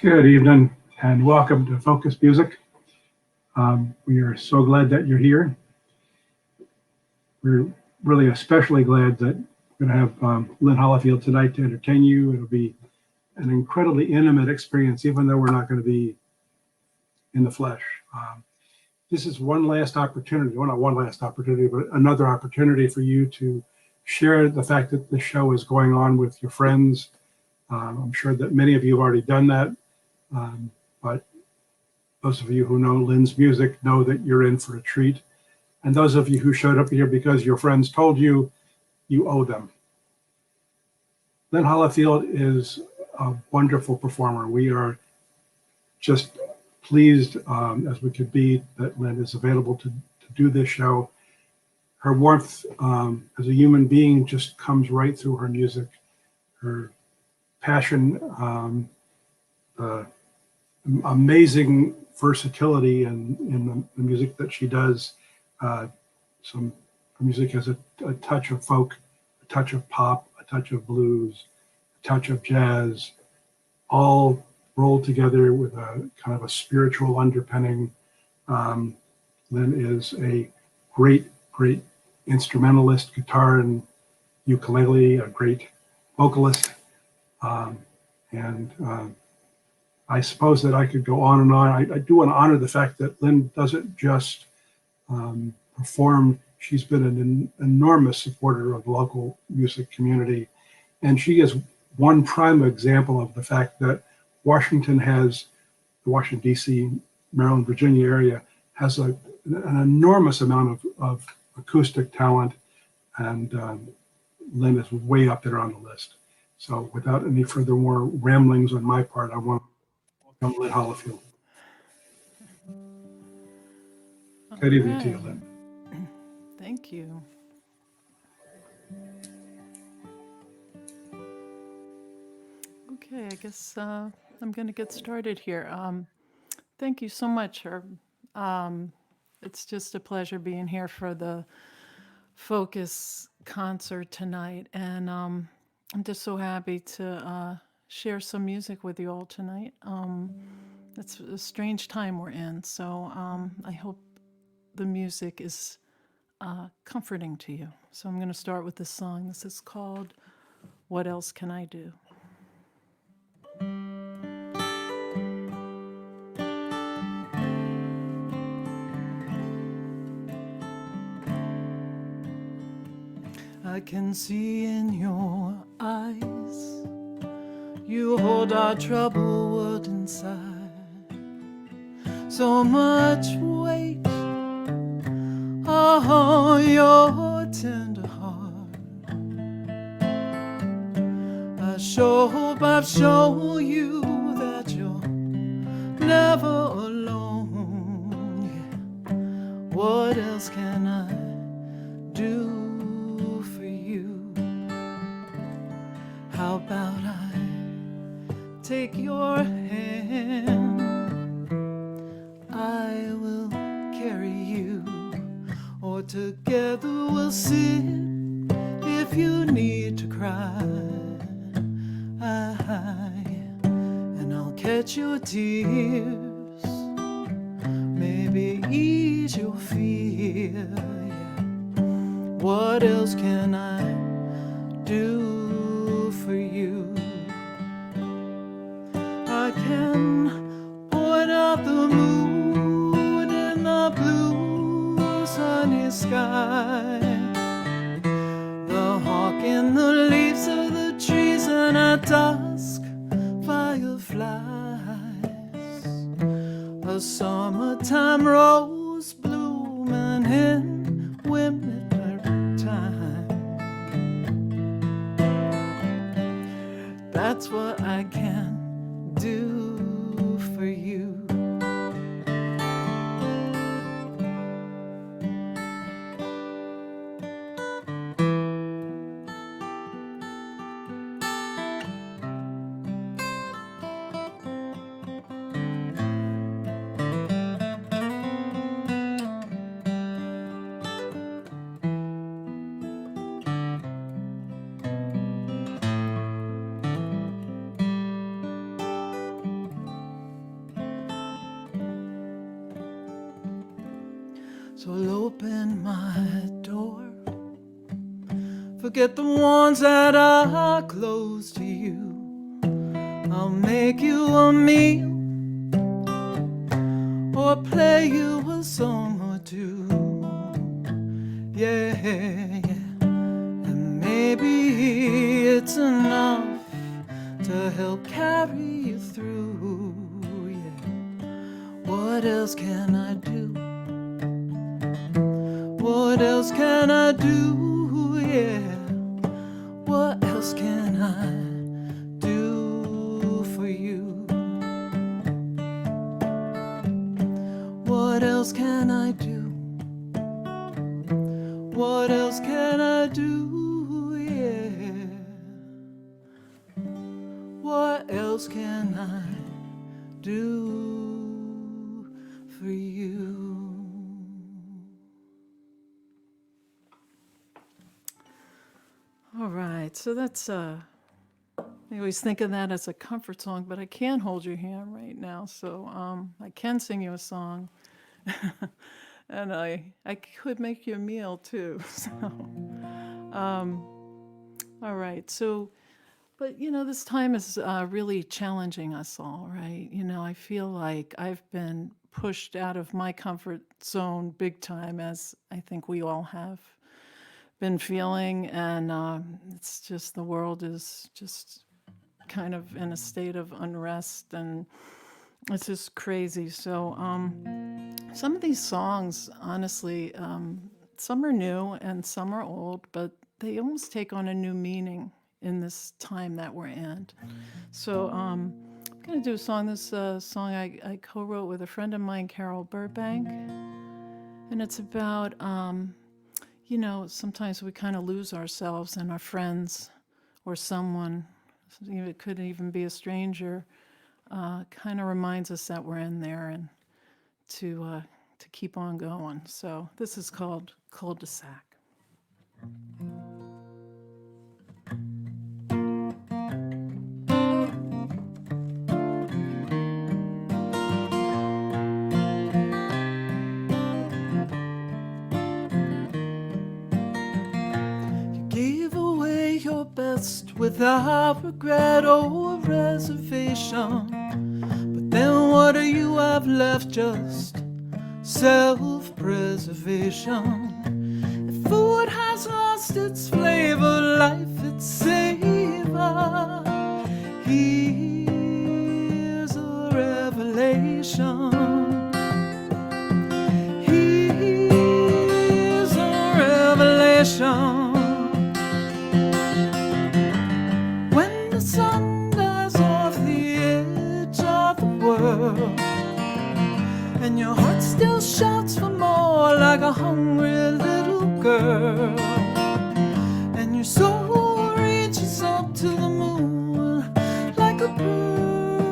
Good evening and welcome to Focus Music. We are so glad that you're here. We're really especially glad that we're going to have Lynn Hollyfield tonight to entertain you. It'll be an incredibly intimate experience, even though we're not going to be in the flesh. This is one last opportunity, well, not one last opportunity, but another opportunity for you to share the fact that the show is going on with your friends. I'm sure that many of you have already done that. But those of you who know Lynn's music know that you're in for a treat. And those of you who showed up here because your friends told you, you owe them. Lynn Hollyfield is a wonderful performer. We are just pleased as we could be that Lynn is available to do this show. Her warmth as a human being just comes right through her music. Her passion, amazing versatility in the music that she does. Her music has a touch of folk, a touch of pop, a touch of blues, a touch of jazz, all rolled together with a kind of a spiritual underpinning. Lynn is a great instrumentalist, guitar and ukulele, a great vocalist. I suppose that I could go on and on. I do want to honor the fact that Lynn doesn't just perform. She's been an enormous supporter of the local music community. And she is one prime example of the fact that Washington has, the Washington, D.C., Maryland, Virginia area, has an enormous amount of acoustic talent. And Lynn is way up there on the list. So without any further more ramblings on my part, I want to welcome Lynn Hollyfield. Good evening to you, Lynn. Thank you. Okay, I guess I'm going to get started here. Thank you so much, Herb. It's just a pleasure being here for the Focus concert tonight, and I'm just so happy to share some music with you all tonight. It's a strange time we're in, so I hope the music is comforting to you. So I'm going to start with this song. This is called What Else Can I Do? I can see in your eyes you hold our troubled world inside. So much weight on your tender heart. I hope I've shown you that you're never alone. Yeah. What else can I do for you? How about I take your hand? I will carry you, or together we'll sit if you need to cry. And I'll catch your tears, maybe ease your fear. Yeah. What else can I do for you? I can point out the moon in the blue sunny sky, the hawk in the leaves of the trees, and at dusk fireflies, a summertime rose blooming in winter time. That's what I can do for you. my door. Forget the ones that are close to you. I'll make you a meal or play you a song or two. Yeah, yeah. And maybe it's enough to help carry you through. Yeah. What else can I do? What else can I do? Yeah. What else can I do for you? What else can I do? What else can I do? Yeah. What else can I do for you? All right, so that's I always think of that as a comfort song, but I can't hold your hand right now, so I can sing you a song, and I could make you a meal too. So, all right, so. But, this time is really challenging us all, right? I feel like I've been pushed out of my comfort zone big time, as I think we all have been feeling. And it's just the world is just kind of in a state of unrest, and it's just crazy. So some of these songs, honestly, some are new and some are old, but they almost take on a new meaning in this time that we're in. So I'm going to do a song. This song I co-wrote with a friend of mine, Carol Burbank. And it's about, sometimes we kind of lose ourselves and our friends or someone. It could even be a stranger. Kind of reminds us that we're in there and to keep on going. So this is called Cul-de-sac. Best without regret or reservation. But then what do you have left? Just self-preservation. If food has lost its flavor, life its savor, here's a revelation. Here's a revelation. And your heart still shouts for more like a hungry little girl. And your soul reaches up to the moon like a bird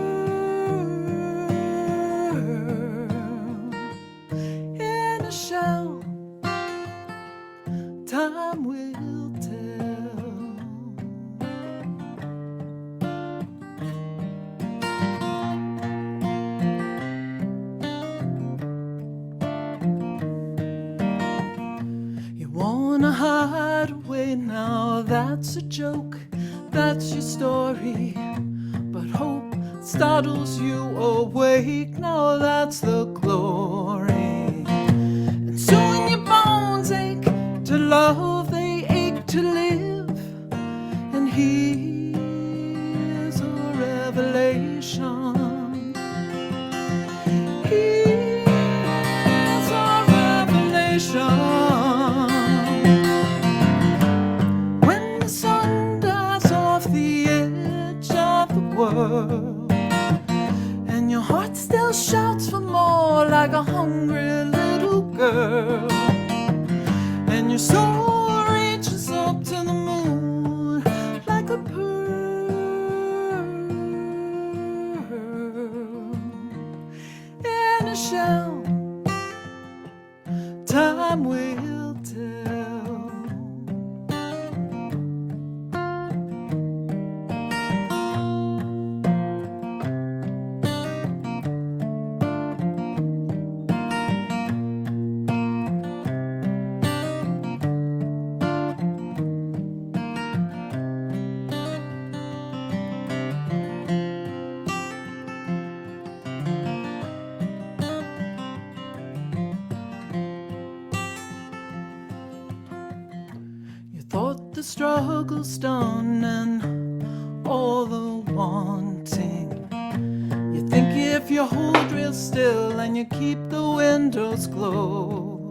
in a shell. Time will tell. Hide away now, that's a joke, that's your story. But hope startles you awake, now that's the glory. And soon your bones ache to love, they ache to live. And here's a revelation. Here's a revelation. And your heart still shouts for more like a hungry little girl. And your soul reaches up to the moon like a pearl in a shell. Time will tell. the struggle's done and all the wanting. You think if you hold real still and you keep the windows closed,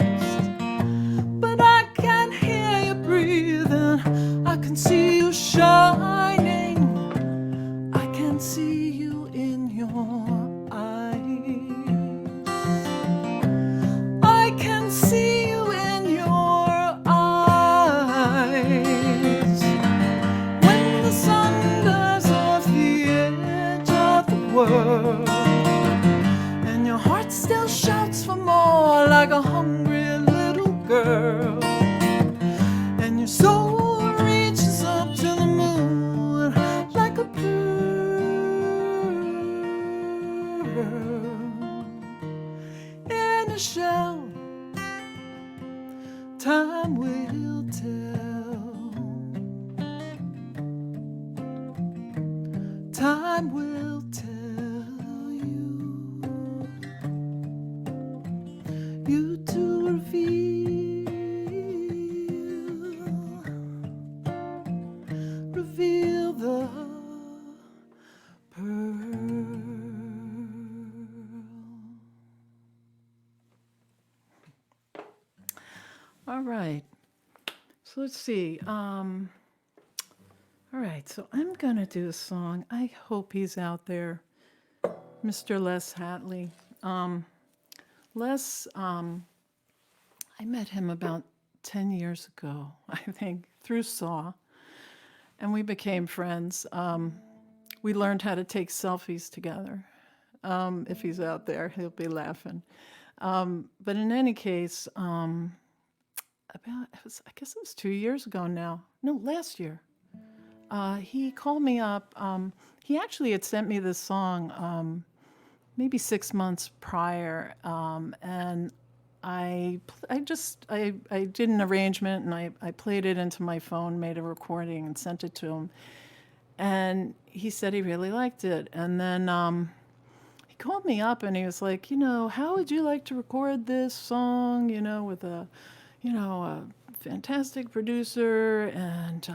but I can hear you breathing, I can see you shining, I can see you in your eyes, I can see you in your eyes. When the sun dies off the edge of the world and your heart still shouts for more like a hungry little girl, and your soul reaches up to the moon like a pearl in a shell, time will tell, time will tell you to reveal the pearl. All right, so let's see. All right, so I'm gonna do a song. I hope he's out there, Mr. Les Hatley. Les, I met him about 10 years ago, I think, through Saw, and we became friends. We learned how to take selfies together. If he's out there, he'll be laughing. But in any case, I guess it was 2 years ago now. No, last year. He called me up. He actually had sent me this song maybe 6 months prior, and I did an arrangement and I played it into my phone, made a recording, and sent it to him. And he said he really liked it. And then he called me up and he was like, how would you like to record this song, with a fantastic producer and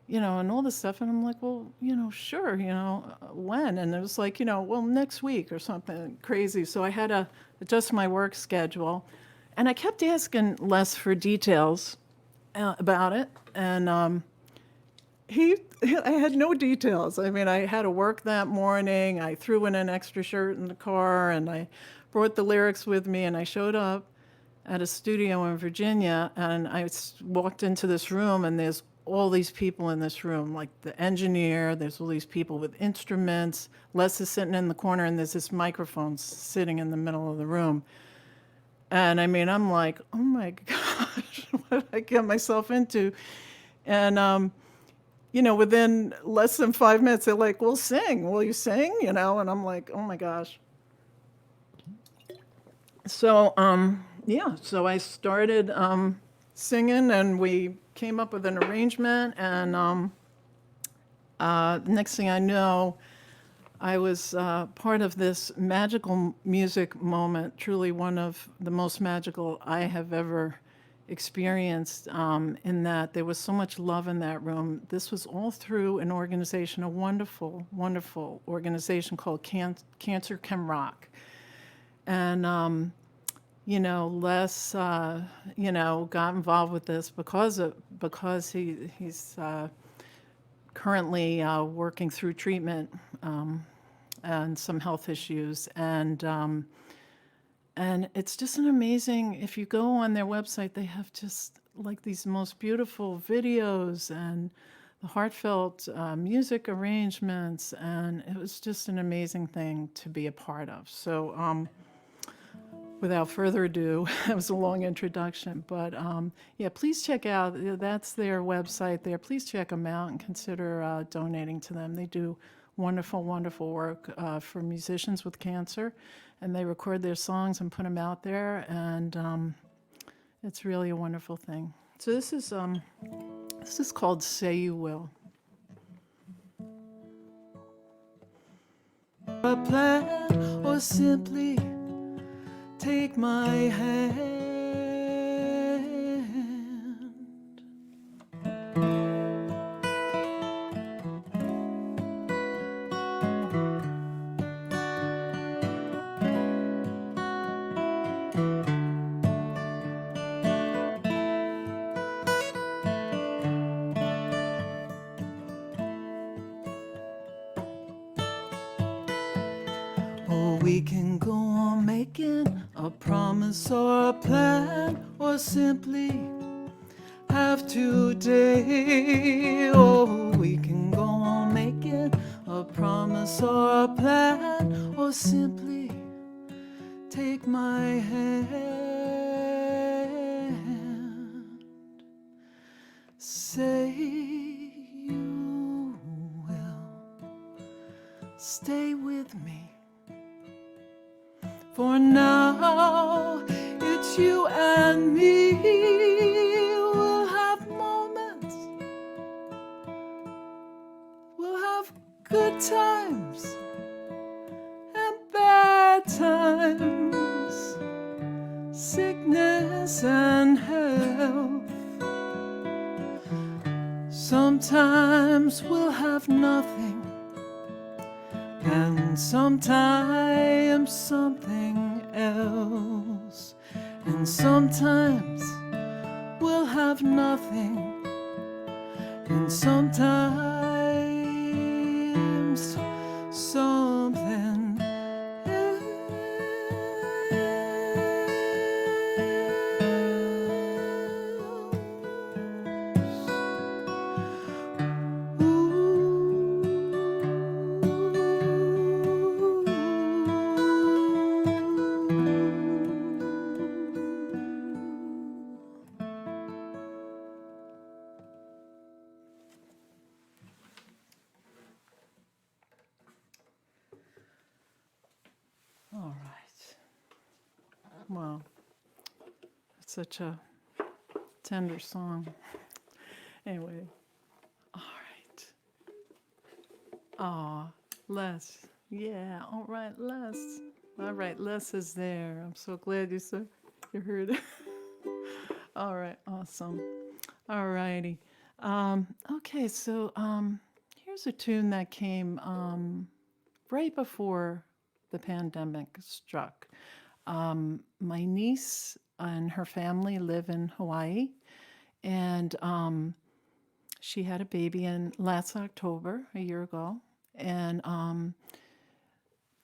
and all this stuff. And I'm like, well, sure, when? And it was like, well, next week or something crazy. So I had to adjust my work schedule. And I kept asking Les for details about it. And I had no details. I mean, I had to work that morning. I threw in an extra shirt in the car and I brought the lyrics with me and I showed up at a studio in Virginia and I walked into this room and there's all these people in this room, like the engineer, there's all these people with instruments. Les is sitting in the corner and there's this microphone sitting in the middle of the room. And I mean, I'm like, oh my gosh, what did I get myself into? And, within less than 5 minutes, they're like, well, sing. Will you sing? And I'm like, oh my gosh. So, so I started singing and we came up with an arrangement. And next thing I know, I was part of this magical music moment, truly one of the most magical I have ever experienced, in that there was so much love in that room. This was all through an organization, a wonderful, wonderful organization called Cancer Can Rock. And, Les, got involved with this because he's currently working through treatment and some health issues. And it's just an amazing, if you go on their website, they have just like these most beautiful videos and the heartfelt music arrangements. And it was just an amazing thing to be a part of. So without further ado, that was a long introduction. But please check out, that's their website there. Please check them out and consider donating to them. They do wonderful, wonderful work for musicians with cancer. And they record their songs and put them out there, and it's really a wonderful thing. So this is called "Say You Will." A plan, or simply take my hand. We can go on making a promise or a plan, or simply have today. Oh, we can go on making a promise or a plan, or simply take my hand. Say you will stay with me. For now, it's you and me. We'll have moments, we'll have good times and bad times, sickness and health. Sometimes we'll have nothing, and sometimes something else. And sometimes we'll have nothing, and sometimes something else. All right. Well, it's such a tender song. Anyway, all right. Aw, Les. Yeah, all right, Les. All right, Les is there. I'm so glad you heard it. All right, awesome. All righty. Okay, so here's a tune that came right before the pandemic struck. My niece and her family live in Hawaii, and she had a baby in last October, a year ago, and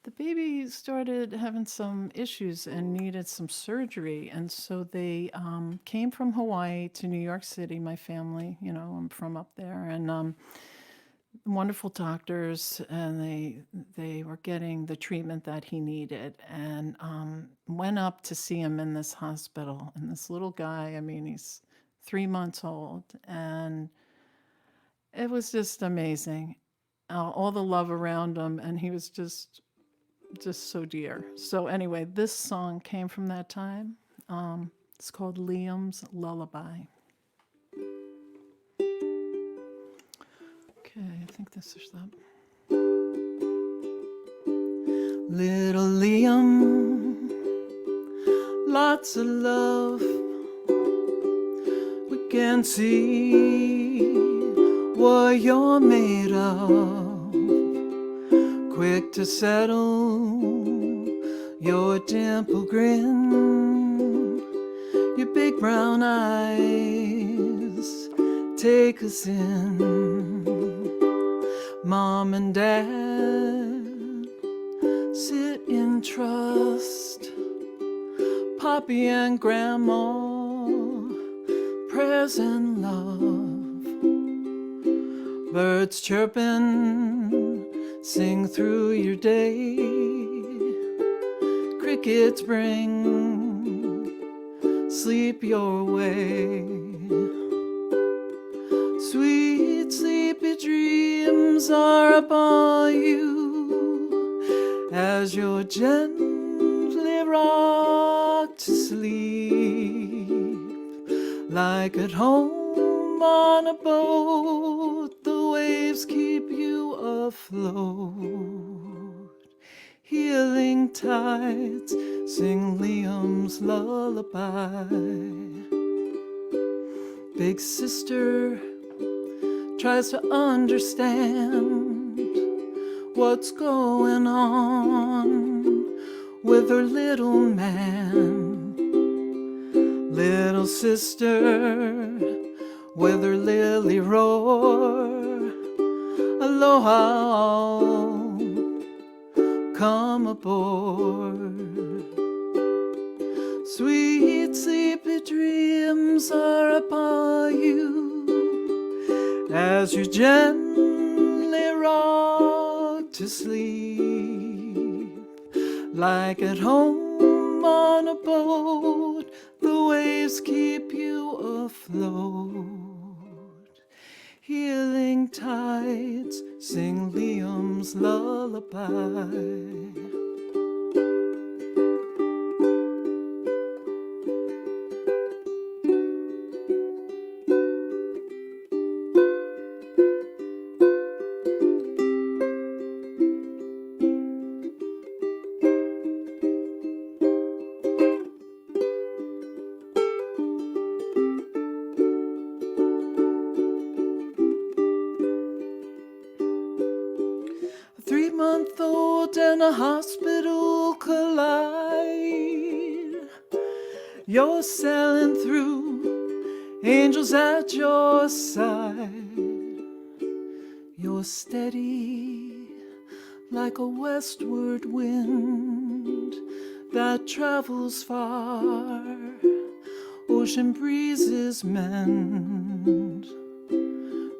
the baby started having some issues and needed some surgery, and so they came from Hawaii to New York City. My family, I'm from up there, and wonderful doctors, and they were getting the treatment that he needed, and went up to see him in this hospital. And this little guy, I mean, he's 3 months old, and it was just amazing, all the love around him, and he was just so dear. So anyway, this song came from that time. It's called Liam's Lullaby. Okay, I think this is that. Little Liam, lots of love. We can see what you're made of. Quick to settle your dimple grin, your big brown eyes take us in. Mom and Dad sit in trust. Poppy and Grandma, prayers and love. Birds chirping, sing through your day. Crickets bring sleep your way. Sweet sleepy dreams are upon you as you're gently rocked to sleep. Like at home on a boat, the waves keep you afloat. Healing tides sing Liam's lullaby. Big sister tries to understand what's going on with her little man. Little sister with her lily roar, aloha, come come aboard. Sweet sleepy dreams are upon you as you gently rock to sleep. Like at home on a boat, the waves keep you afloat. Healing tides sing Liam's lullaby. 3-month-old and a hospital collide. You're sailing through, angels at your side. You're steady like a westward wind that travels far. Ocean breezes mend.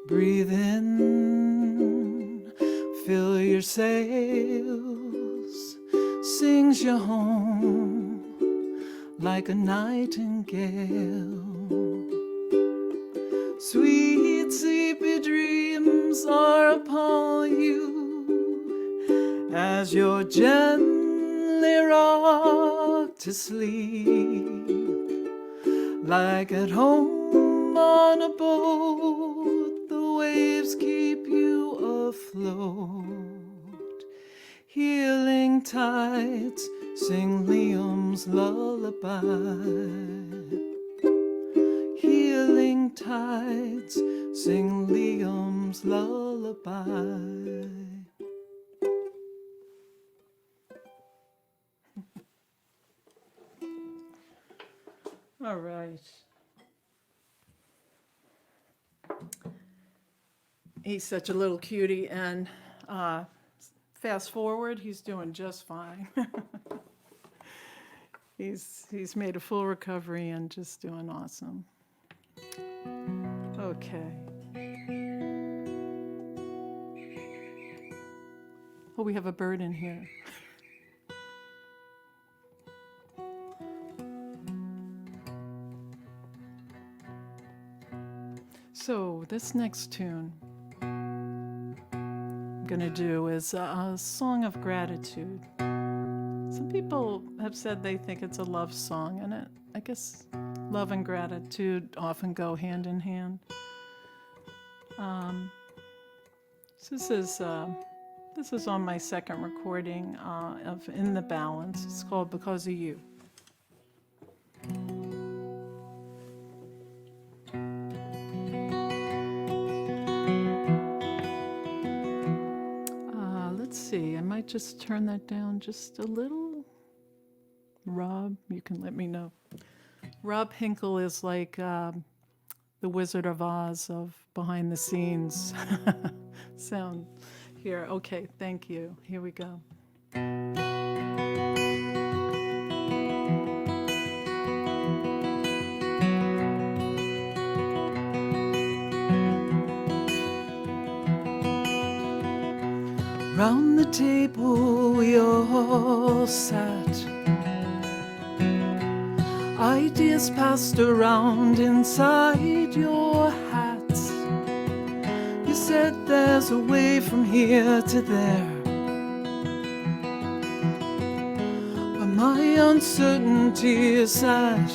Breathe in, fill your sails, sings you home like a nightingale. Sweet sleepy dreams are upon you as you're gently rocked to sleep. Like at home on a boat, the waves keep you afloat. Healing tides sing Liam's lullaby. Healing tides sing Liam's lullaby. All right. He's such a little cutie, and fast forward, he's doing just fine. He's made a full recovery and just doing awesome. Okay. Oh, we have a bird in here. So this next tune I'm gonna do is a song of gratitude. Some people have said they think it's a love song, and I guess love and gratitude often go hand in hand. So this is on my second recording of In the Balance. It's called Because of You. Let's see, I might just turn that down just a little. Rob, you can let me know. Rob Hinkle is like the Wizard of Oz of behind the scenes sound here. Okay, thank you. Here we go. Round the table we all sat. Ideas passed around inside your hats. You said there's a way from here to there, but my uncertainty sat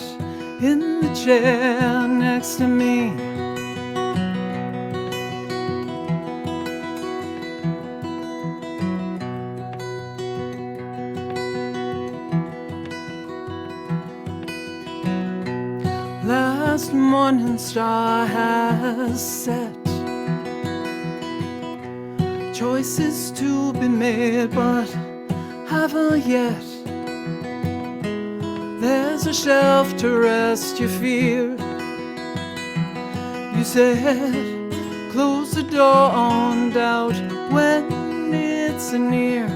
in the chair next to me. Last morning star has set. Choices to be made, but haven't yet. There's a shelf to rest your fear. You said, close the door on doubt when it's near.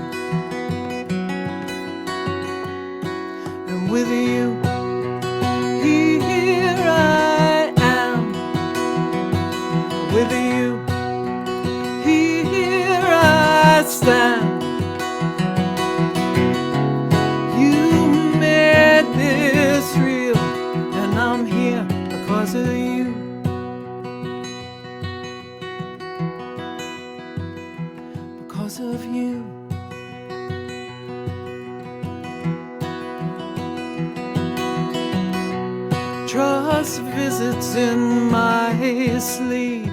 with you. Here I am with you. Here I stand. You made this real, and I'm here because of you. Because of you. Trust visits in my sleep.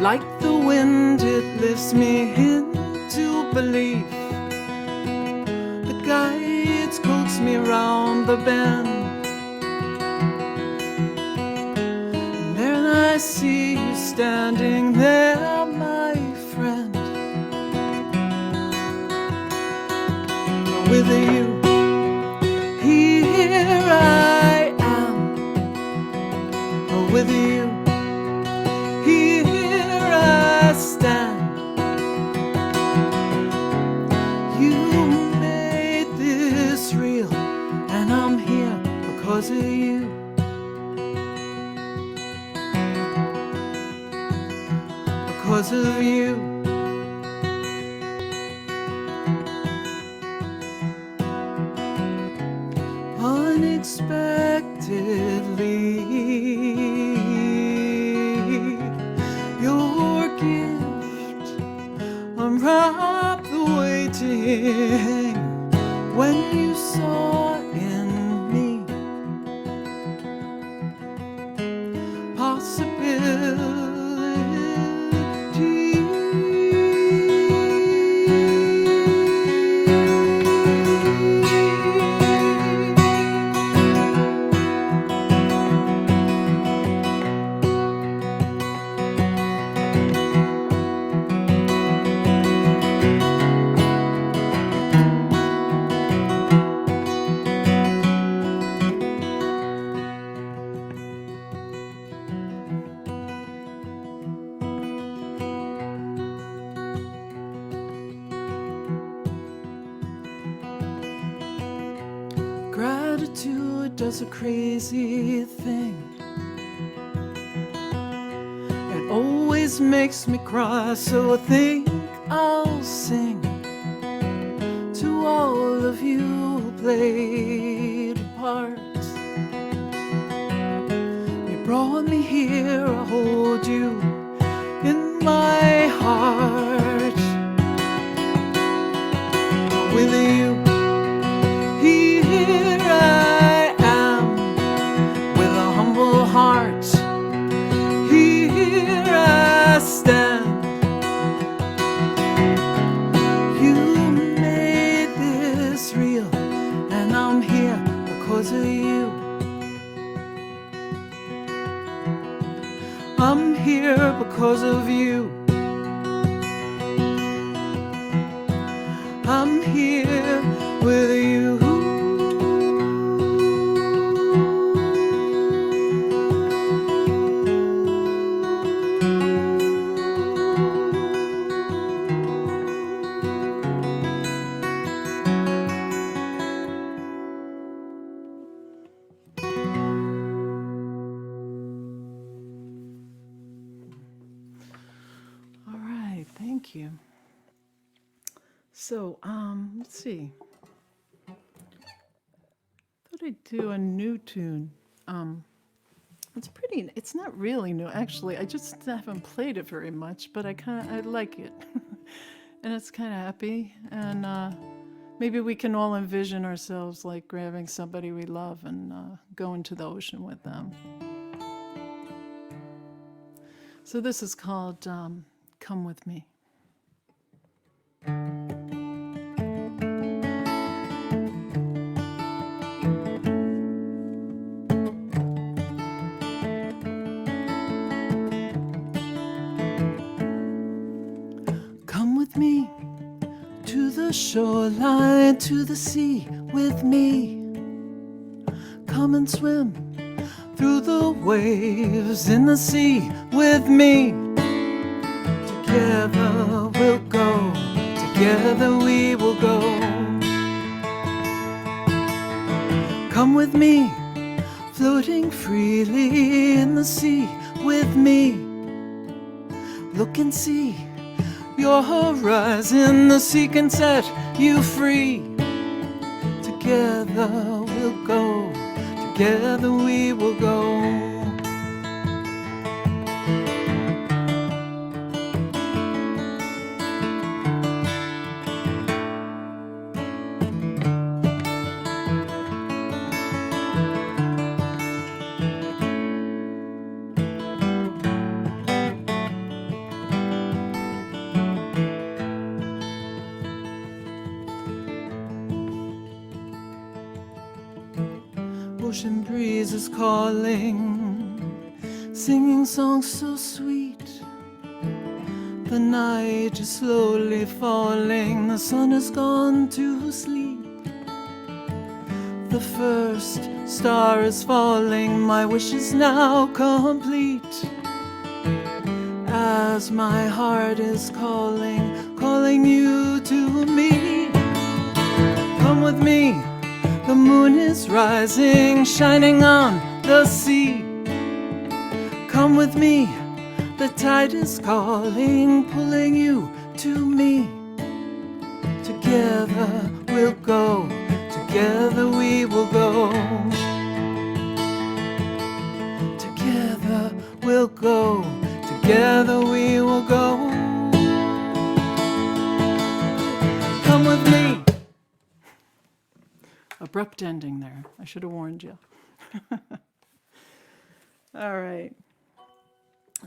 Like the wind, it lifts me into belief. The guides coax me round the bend, and then I see you standing there, my friend. With you, here I am. With you, here I stand. You made this real, and I'm here because of you. Because of you. Unexpectedly, your gift unwrapped the waiting. When you saw in me possibility. Gratitude does a crazy thing. It always makes me cry, so I think I'll sing to all of you who played a part. You brought me here, I hold you in my heart. With you, here I am, with a humble heart. Here I stand. You made this real, and I'm here because of you. I'm here because of you. I'm here with you. All right, thank you. So, let's see. Thought I'd do a new tune. It's not really new, actually. I just haven't played it very much, but I like it. And it's kind of happy. And maybe we can all envision ourselves like grabbing somebody we love and going to the ocean with them. So this is called Come With Me. Come with me to the shoreline, to the sea with me. Come and swim through the waves in the sea with me. Together we'll go, together we will go. Come with me, floating freely in the sea with me. Look and see your horizon, the sea can set you free. Together we'll go, together we will go. Ocean breezes calling, singing songs so sweet. The night is slowly falling, the sun has gone to sleep. The first star is falling, my wish is now complete. As my heart is calling, calling you to me. Come with me, the moon is rising, shining on the sea. Come with me, the tide is calling, pulling you to me. Together we'll go, together we will go. Together we'll go, together we will go. Come with me. Abrupt ending there. I should have warned you. All right.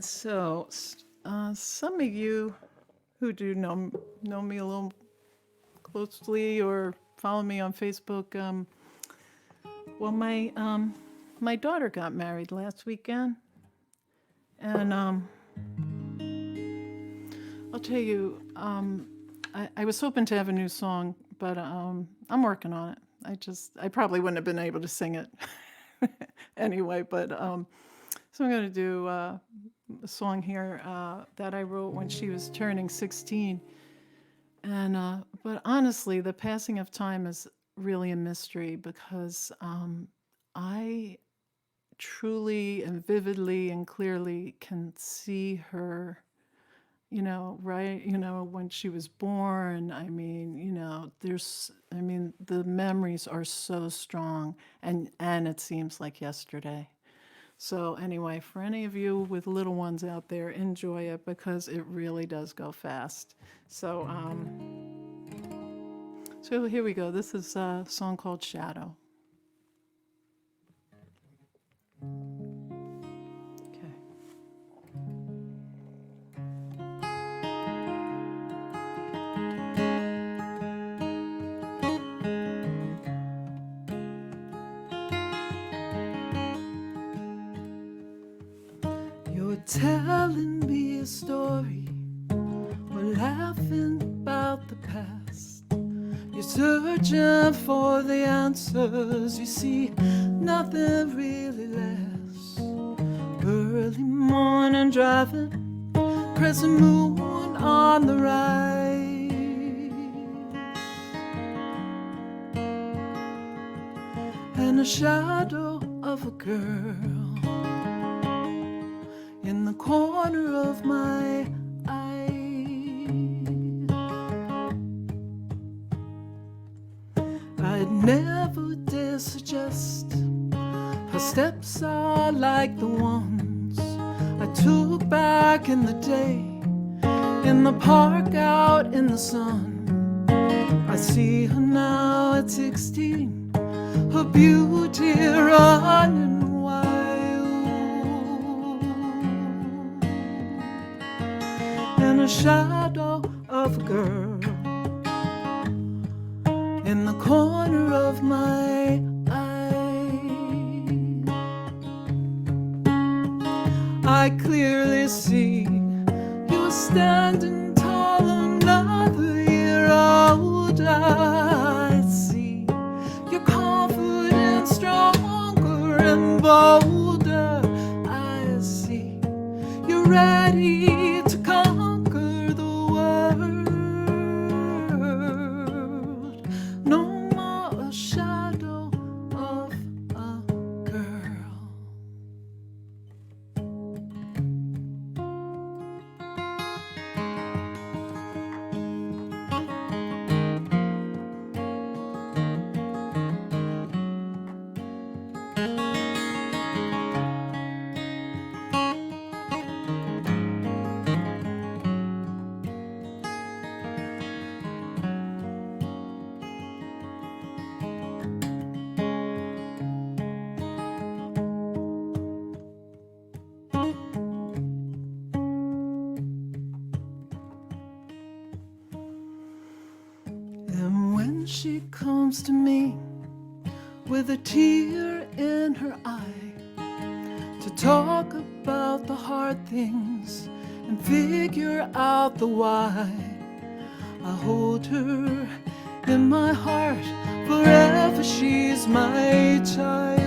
So, some of you who do know me a little closely or follow me on Facebook, well, my daughter got married last weekend, and I'll tell you, I was hoping to have a new song, but I'm working on it. I probably wouldn't have been able to sing it anyway, but so I'm going to do a song here that I wrote when she was turning 16. And but honestly, the passing of time is really a mystery because I truly and vividly and clearly can see her, right, when she was born. I mean, the memories are so strong, and it seems like yesterday. So anyway, for any of you with little ones out there, enjoy it because it really does go fast. So so here we go. This is a song called Shadow. Okay. You're telling me a story. We're laughing about the past. You're searching for the answers. You see, nothing really lasts. Early morning driving, crescent moon on the rise, and a shadow of a girl in the corner of my eye. I'd never dare suggest her steps are like the ones I took back in the day, in the park out in the sun. I see her now at 16, her beauty running wild, and a shadow of a girl in the corner of my eye. I clearly see you're standing tall, another year older. I see you're confident, stronger and bolder. I see you're ready to conquer the world. No more a shadow of comes to me with a tear in her eye to talk about the hard things and figure out the why. I hold her in my heart forever, she's my child.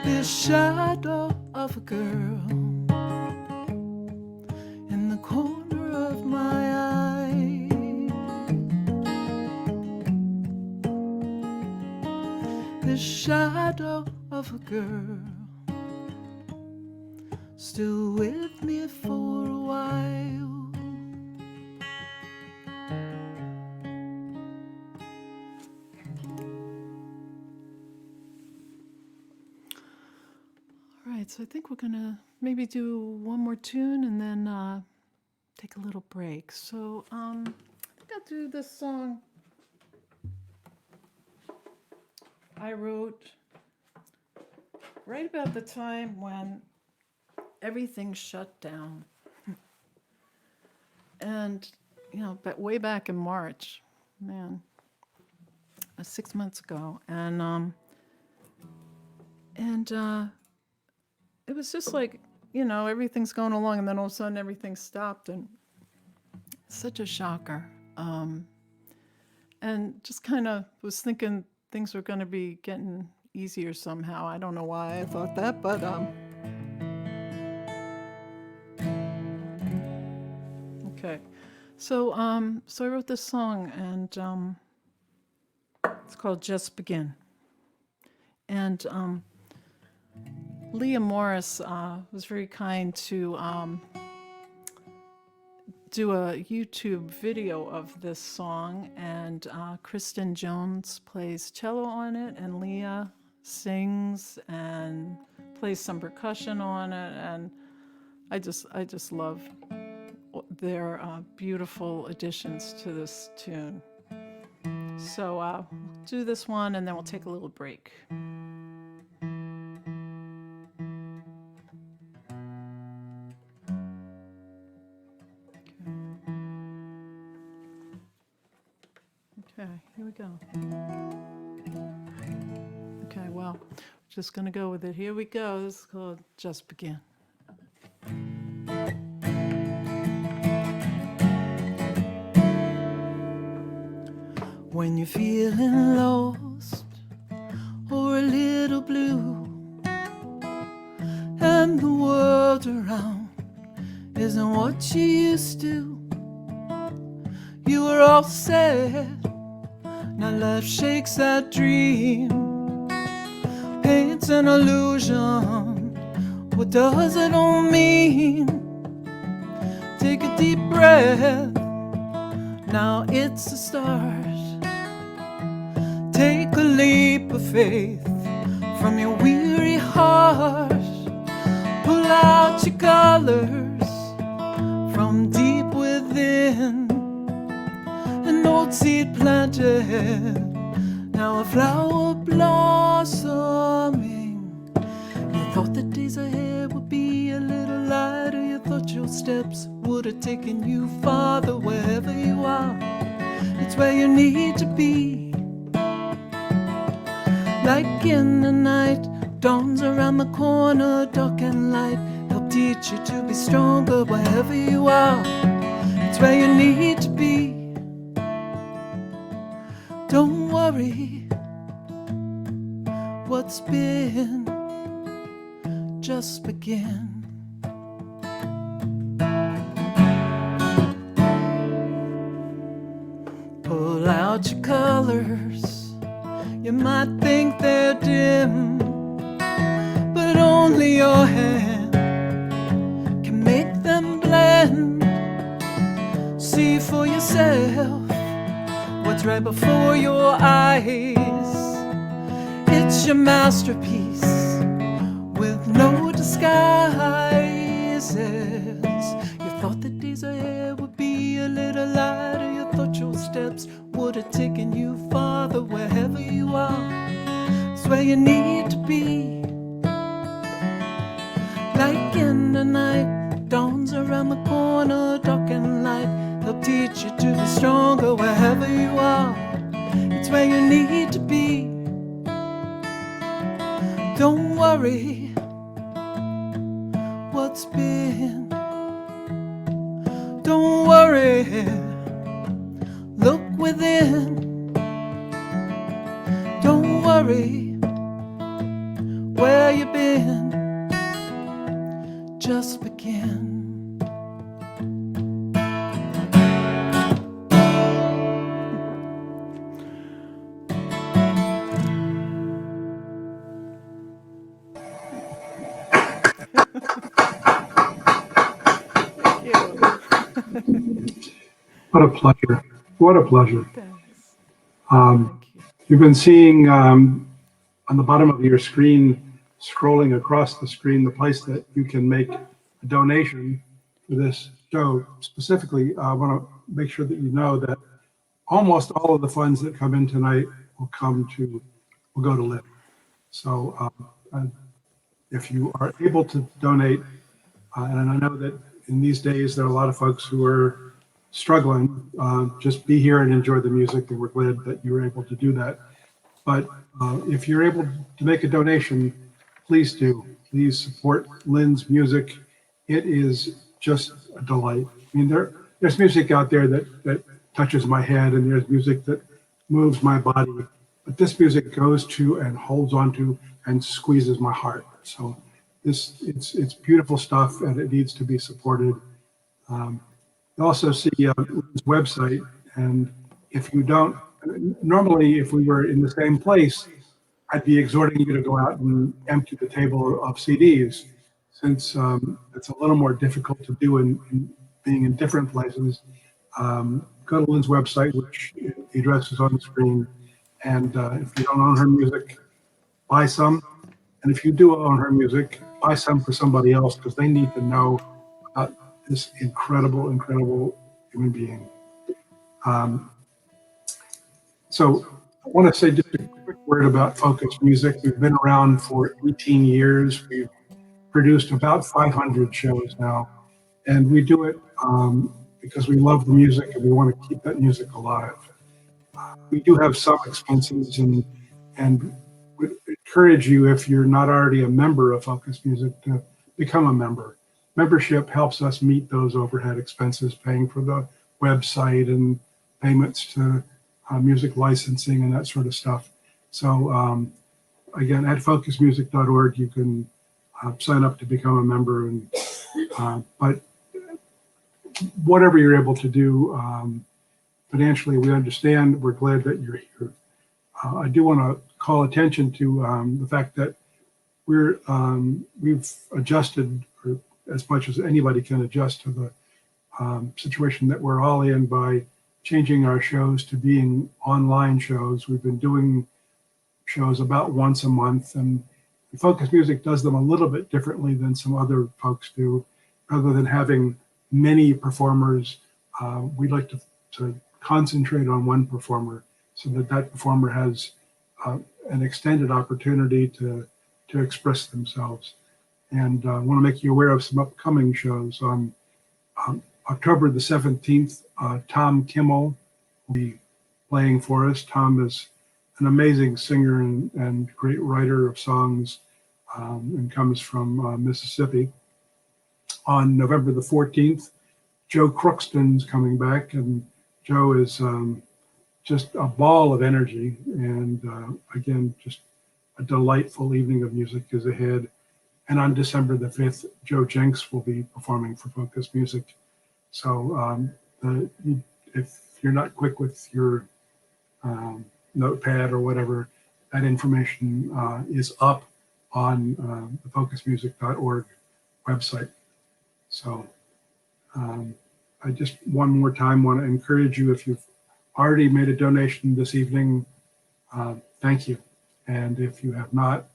This shadow of a girl in the corner of my eye, this shadow of a girl still with me for a while. All right, so I think we're gonna maybe do one more tune and then take a little break. So I think I'll do this song I wrote right about the time when everything shut down. And, you know, but way back in March, man, 6 months ago. And it was just like, you know, everything's going along, and then all of a sudden everything stopped, and such a shocker. And just kind of was thinking things were going to be getting easier somehow. I don't know why I thought that, but okay. So so I wrote this song, and it's called Just Begin. And Leah Morris was very kind to do a YouTube video of this song, and Kristen Jones plays cello on it, and Leah sings and plays some percussion on it, and I just love their beautiful additions to this tune. So we'll do this one, and then we'll take a little break. Okay, here we go. Okay, well, just gonna go with it. Here we go. This is called Just Begin. When you're feeling lost or a little blue, and the world around isn't what you used to, you were all sad. Now life shakes that dream, paints an illusion. What does it all mean? Take a deep breath, now it's the start. Take a leap of faith from your weary heart. Pull out your colors from deep within. An old seed planted, now a flower blossoming. You thought the days ahead would be a little lighter. You thought your steps would have taken you farther. Wherever you are, it's where you need to be. Like in the night, dawn's around the corner, dark and light help teach you to be stronger. Wherever you are, it's where you need to be. Don't worry what's been, just begin. Pull out your colors. You might think they're dim, but only your hand can make them blend. See for yourself what's right before your eyes. It's your masterpiece with no disguises. You thought the days ahead would be a little lighter. You thought your steps would have taken you farther. Wherever you are, it's where you need to be. Like in the night, dawn's around the corner, dark and light help teach you to be stronger wherever you are. It's where you need to be. Don't worry what's been. Don't worry, look within. Don't worry where you've been. Just begin. Thank you. What a pleasure. What a pleasure. Thanks. Um, Thank you. you've been seeing on the bottom of your screen, scrolling across the screen, the place that you can make a donation for this show. Specifically, I want to make sure that you know that almost all of the funds that come in tonight will go to Lynn. So if you are able to donate, and I know that in these days there are a lot of folks who are struggling, just be here and enjoy the music, and we're glad that you were able to do that. But if you're able to make a donation, please do. Please support Lynn's music. It is just a delight. I mean, there's music out there that touches my head, and there's music that moves my body. But this music goes to and holds on to and squeezes my heart. So it's beautiful stuff, and it needs to be supported. You also see Lynn's website, and if you don't, normally if we were in the same place, I'd be exhorting you to go out and empty the table of CDs. Since it's a little more difficult to do in being in different places, go to Lynn's website, which the address is on the screen. And if you don't own her music, buy some. And if you do own her music, buy some for somebody else, because they need to know about this incredible, incredible human being. So I want to say just a quick word about Focus Music. We've been around for 18 years. We've produced about 500 shows now, and we do it because we love the music and we want to keep that music alive. We do have some expenses, and would encourage you, if you're not already a member of Focus Music, to become a member. Membership helps us meet those overhead expenses, paying for the website and payments to music licensing and that sort of stuff. So again, at focusmusic.org, you can sign up to become a member. And but whatever you're able to do financially, we understand. We're glad that you're here. I do want to call attention to the fact that we've adjusted, or as much as anybody can adjust to the situation that we're all in, by changing our shows to being online shows. We've been doing shows about once a month, and Focus Music does them a little bit differently than some other folks do. Rather than having many performers, we like to concentrate on one performer, so that performer has an extended opportunity to express themselves. And I want to make you aware of some upcoming shows. On October the 17th, Tom Kimmel will be playing for us. Tom is an amazing singer and great writer of songs, and comes from Mississippi. On November the 14th, Joe Crookston's coming back, and Joe is just a ball of energy, and again, just a delightful evening of music is ahead. And on December the 5th, Joe Jenks will be performing for Focus Music. So if you're not quick with your notepad or whatever, that information is up on the focusmusic.org website. So I just one more time want to encourage you, if you've already made a donation this evening, thank you. And if you have not,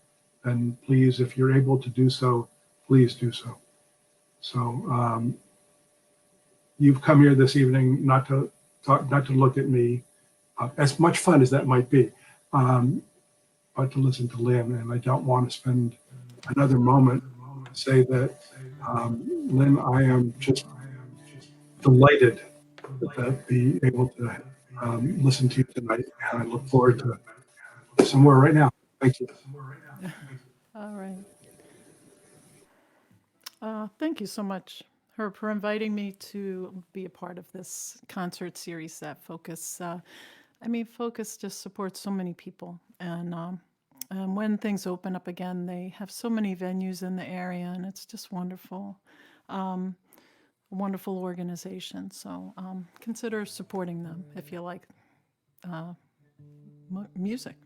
then please, if you're able to do so, please do so. So you've come here this evening not to talk, not to look at me, as much fun as that might be, but to listen to Lynn. And I don't want to spend another moment to say that, Lynn, I am just delighted be able to listen to tonight. And I look forward to some more right now. Thank you. All right. Thank you so much, Herb, for inviting me to be a part of this concert series that Focus. Focus just supports so many people, and when things open up again, they have so many venues in the area, and it's just wonderful. A wonderful organization. So consider supporting them if you like music.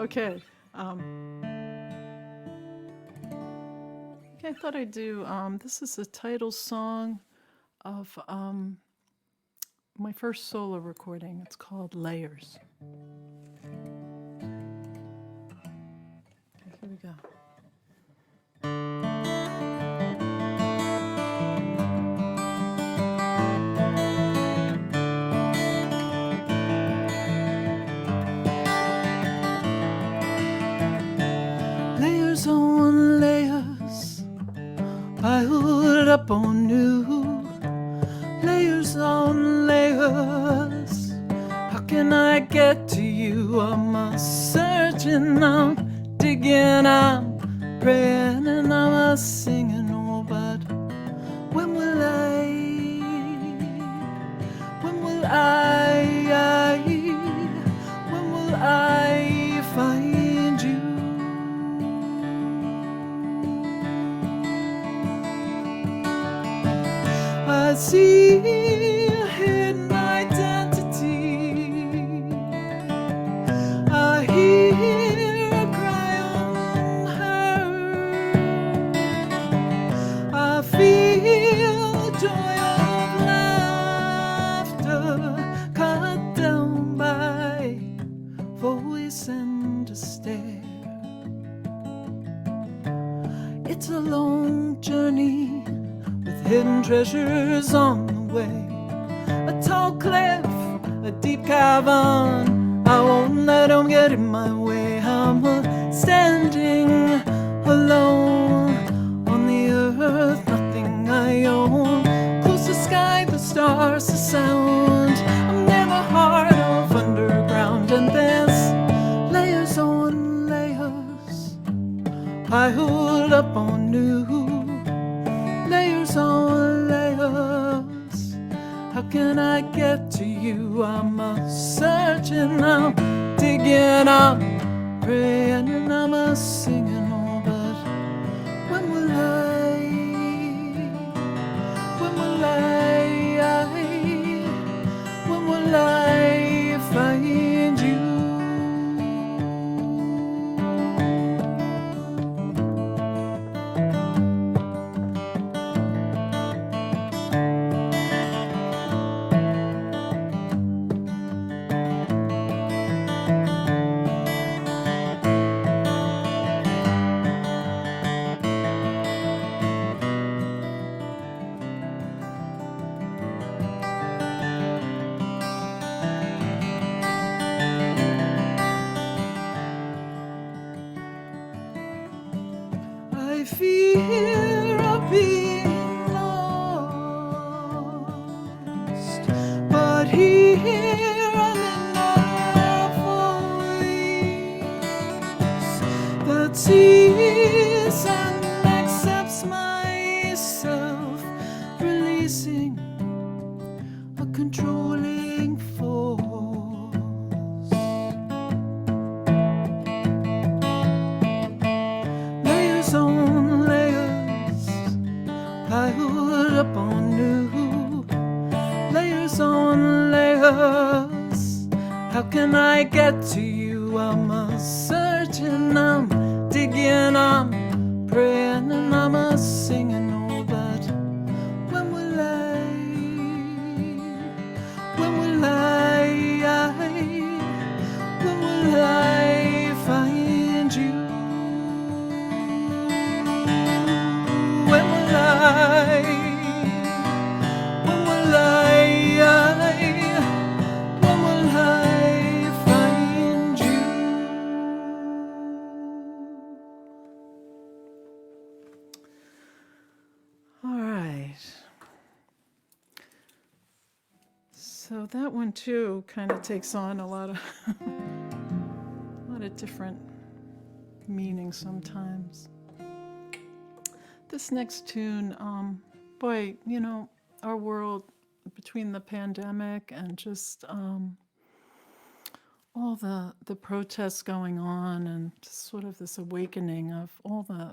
Okay. I thought I'd do, this is the title song of my first solo recording. It's called Layers. Okay, here we go. Layers on layers, piled up on you. Layers on layers, how can I get to you? I'm searching, I'm digging, I'm praying, and I'm singing. Oh, but when will I? When will I? When will I find you? I see a hidden identity. I hear a cry unheard. I feel joy of laughter cut down by voice and a stare. It's a long journey with hidden treasures on the way. A tall cliff, a deep cavern, I won't let them get in my way. I'm standing alone on the earth, nothing I own. Close the sky, the stars, the sound. I'm near the heart of underground, and there's layers on layers piled up on you. Layers on layers, how can I get to you? I'm searching, I'm digging, I'm praying, and I'm singing. Oh, but when will I? When will I? When will I find you? I fear of being lost, but here I'm in my voice that sees and accepts myself, releasing a controlling force. Layers on layers, piled up on you. Layers on layers, how can I get to you? I'm searching, I'm digging, I'm praying, and I'm singing. Oh, but when will I? When will I? When will I find you? When will I? When will I? When will I find you? So that one too kind of takes on a lot of different meanings sometimes. This next tune, boy, you know, our world between the pandemic and just all the protests going on and just sort of this awakening of all the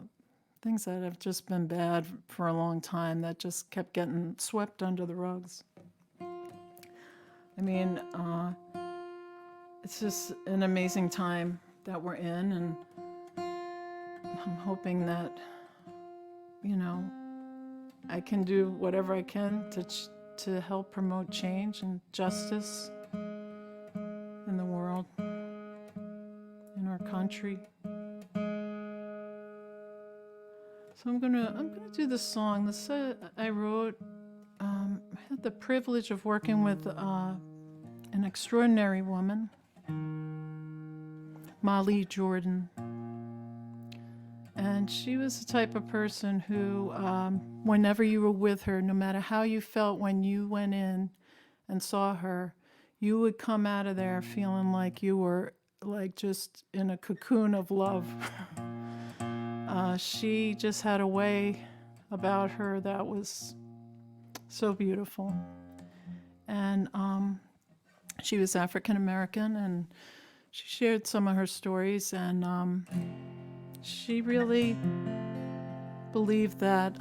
things that have just been bad for a long time that just kept getting swept under the rugs. I mean, it's just an amazing time that we're in, and I'm hoping that, you know, I can do whatever I can to help promote change and justice in the world, in our country. So I'm gonna do this song. This I wrote. I had the privilege of working with an extraordinary woman, Molly Jordan. And she was the type of person who, whenever you were with her, no matter how you felt when you went in and saw her, you would come out of there feeling like you were like just in a cocoon of love. She just had a way about her that was so beautiful. And she was African American, and she shared some of her stories, and she really believed that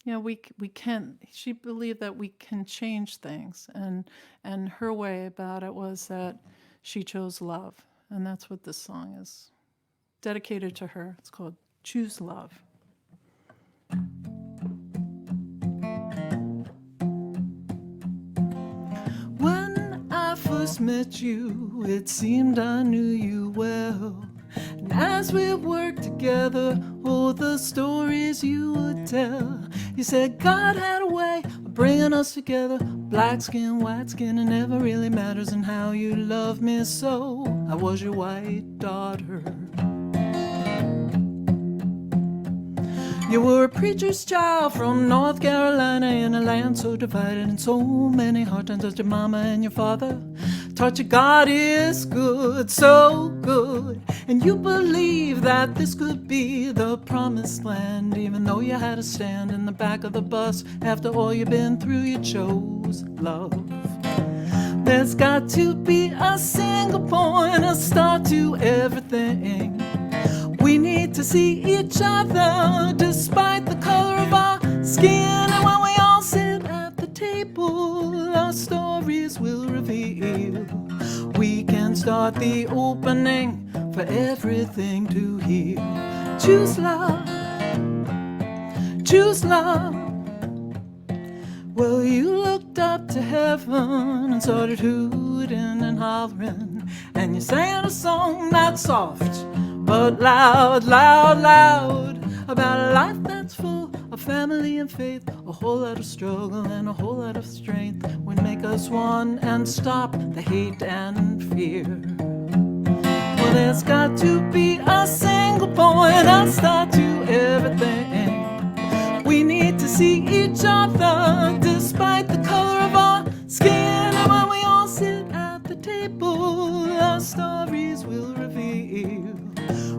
you know, we can. She believed that we can change things, and her way about it was that she chose love, and that's what this song is dedicated to her. It's called "Choose Love." When I first met you, it seemed I knew you well. And as we worked together, all the stories you would tell. You said God had a way of bringing us together. Black skin, white skin, it never really matters. And how you love me so, I was your white daughter. You were a preacher's child from North Carolina, in a land so divided and so many hard times. That your mama and your father taught you God is good, so good. And you believed that this could be the promised land, even though you had to stand in the back of the bus. After all you've been through, you chose love. There's got to be a single point, a start to everything. We need to see each other despite the color of our skin. And when we all sit at the table, our stories will reveal. We can start the opening for everything to heal. Choose love, choose love. Well, you looked up to heaven and started hooting and hollering, and you sang a song that's soft but loud, loud, loud, about a life that's full of family and faith. A whole lot of struggle and a whole lot of strength would make us one and stop the hate and fear. Well, there's got to be a single point, a start to everything. We need to see each other despite the color of our skin. And when we all sit at the table, our stories will reveal.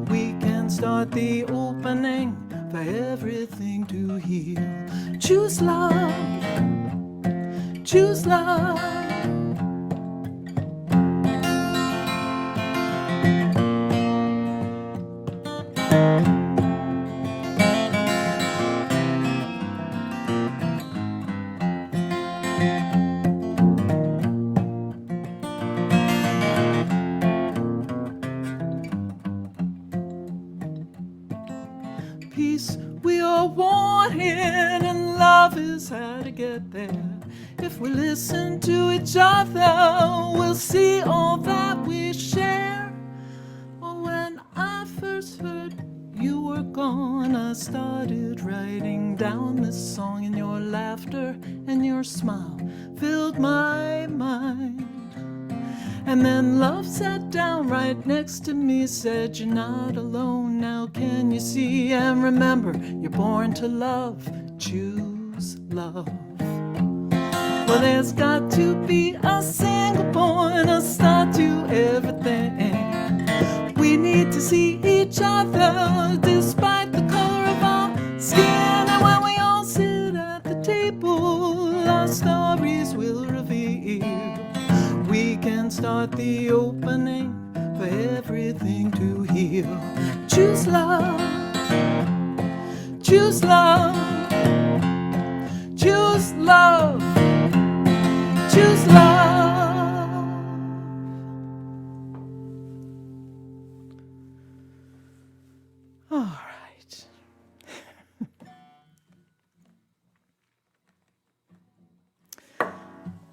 We can start the opening for everything to heal. Choose love, choose love. Peace we all wanted, and love is how to get there. If we listen to each other, we'll see all that we share. Well, when I first heard you were gone, I started writing down this song, and your laughter and your smile filled my mind. And then love sat down right next to me, said, you're not alone now, can you see? And remember, you're born to love, choose love. Well, there's got to be a single point, a start to everything. We need to see each other despite the color of our skin. And when we all sit at the table, our stories will reveal. We can start the opening for everything to heal. Choose love, choose love, choose love, choose love. All right.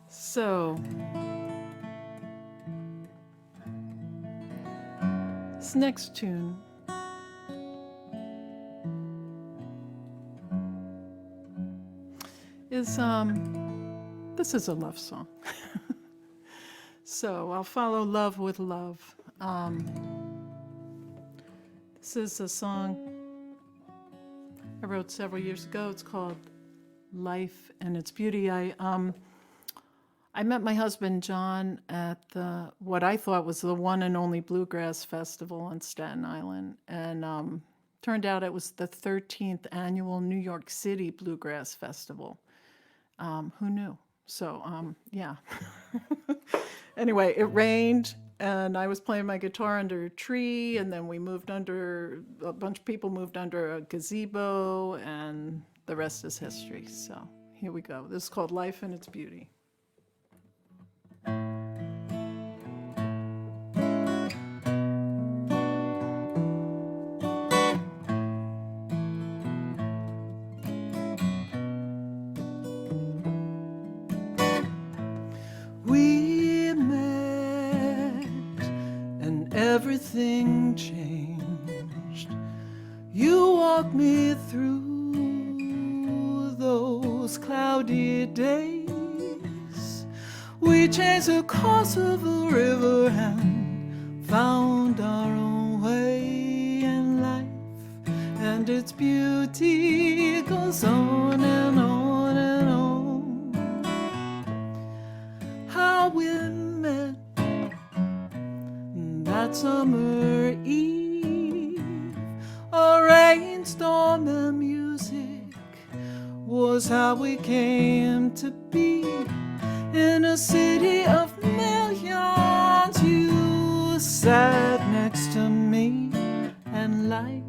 So, this next tune is this is a love song. So I'll follow love with love. This is a song I wrote several years ago. It's called Life and Its Beauty. I met my husband John at what I thought was the one and only Bluegrass Festival on Staten Island, and turned out it was the 13th annual New York City Bluegrass Festival. Who knew? So yeah. Anyway, it rained, and I was playing my guitar under a tree, and then a bunch of people moved under a gazebo, and the rest is history. So here we go. This is called Life and Its Beauty. We met and everything changed. You walked me through those cloudy days. We changed the course of a river and found our own way in life, and its beauty goes on and on and on. How we met that summer eve, a rainstorm and music was how we came to be in a city of millions. You sat next to me, and life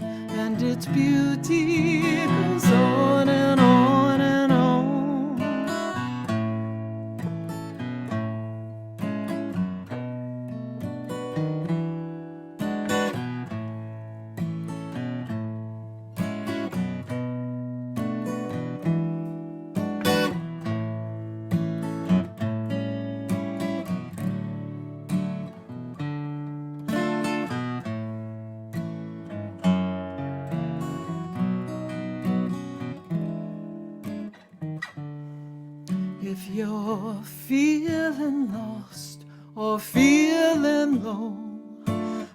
and its beauty goes on and on and on. If you're feeling lost or feeling low,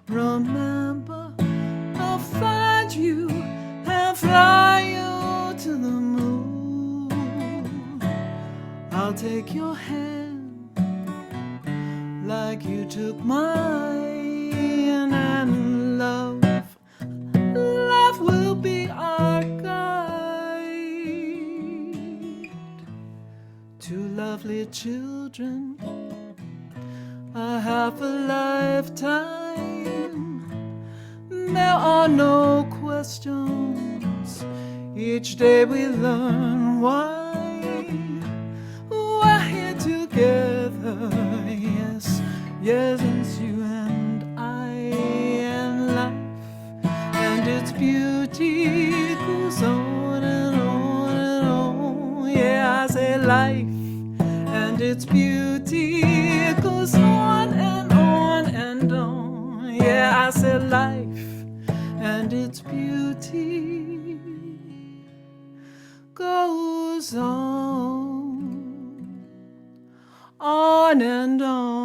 remember I'll find you and fly you to the moon. I'll take your hand like you took mine, and love will be our guide. Two lovely children, a half a lifetime. There are no questions. Each day we learn why we're here together. Yes, yes, it's you and I, and life and its beauty goes on and on and on. Yeah, I say life and its beauty goes on and on and on. Yeah, I said life and its beauty goes on and on and on.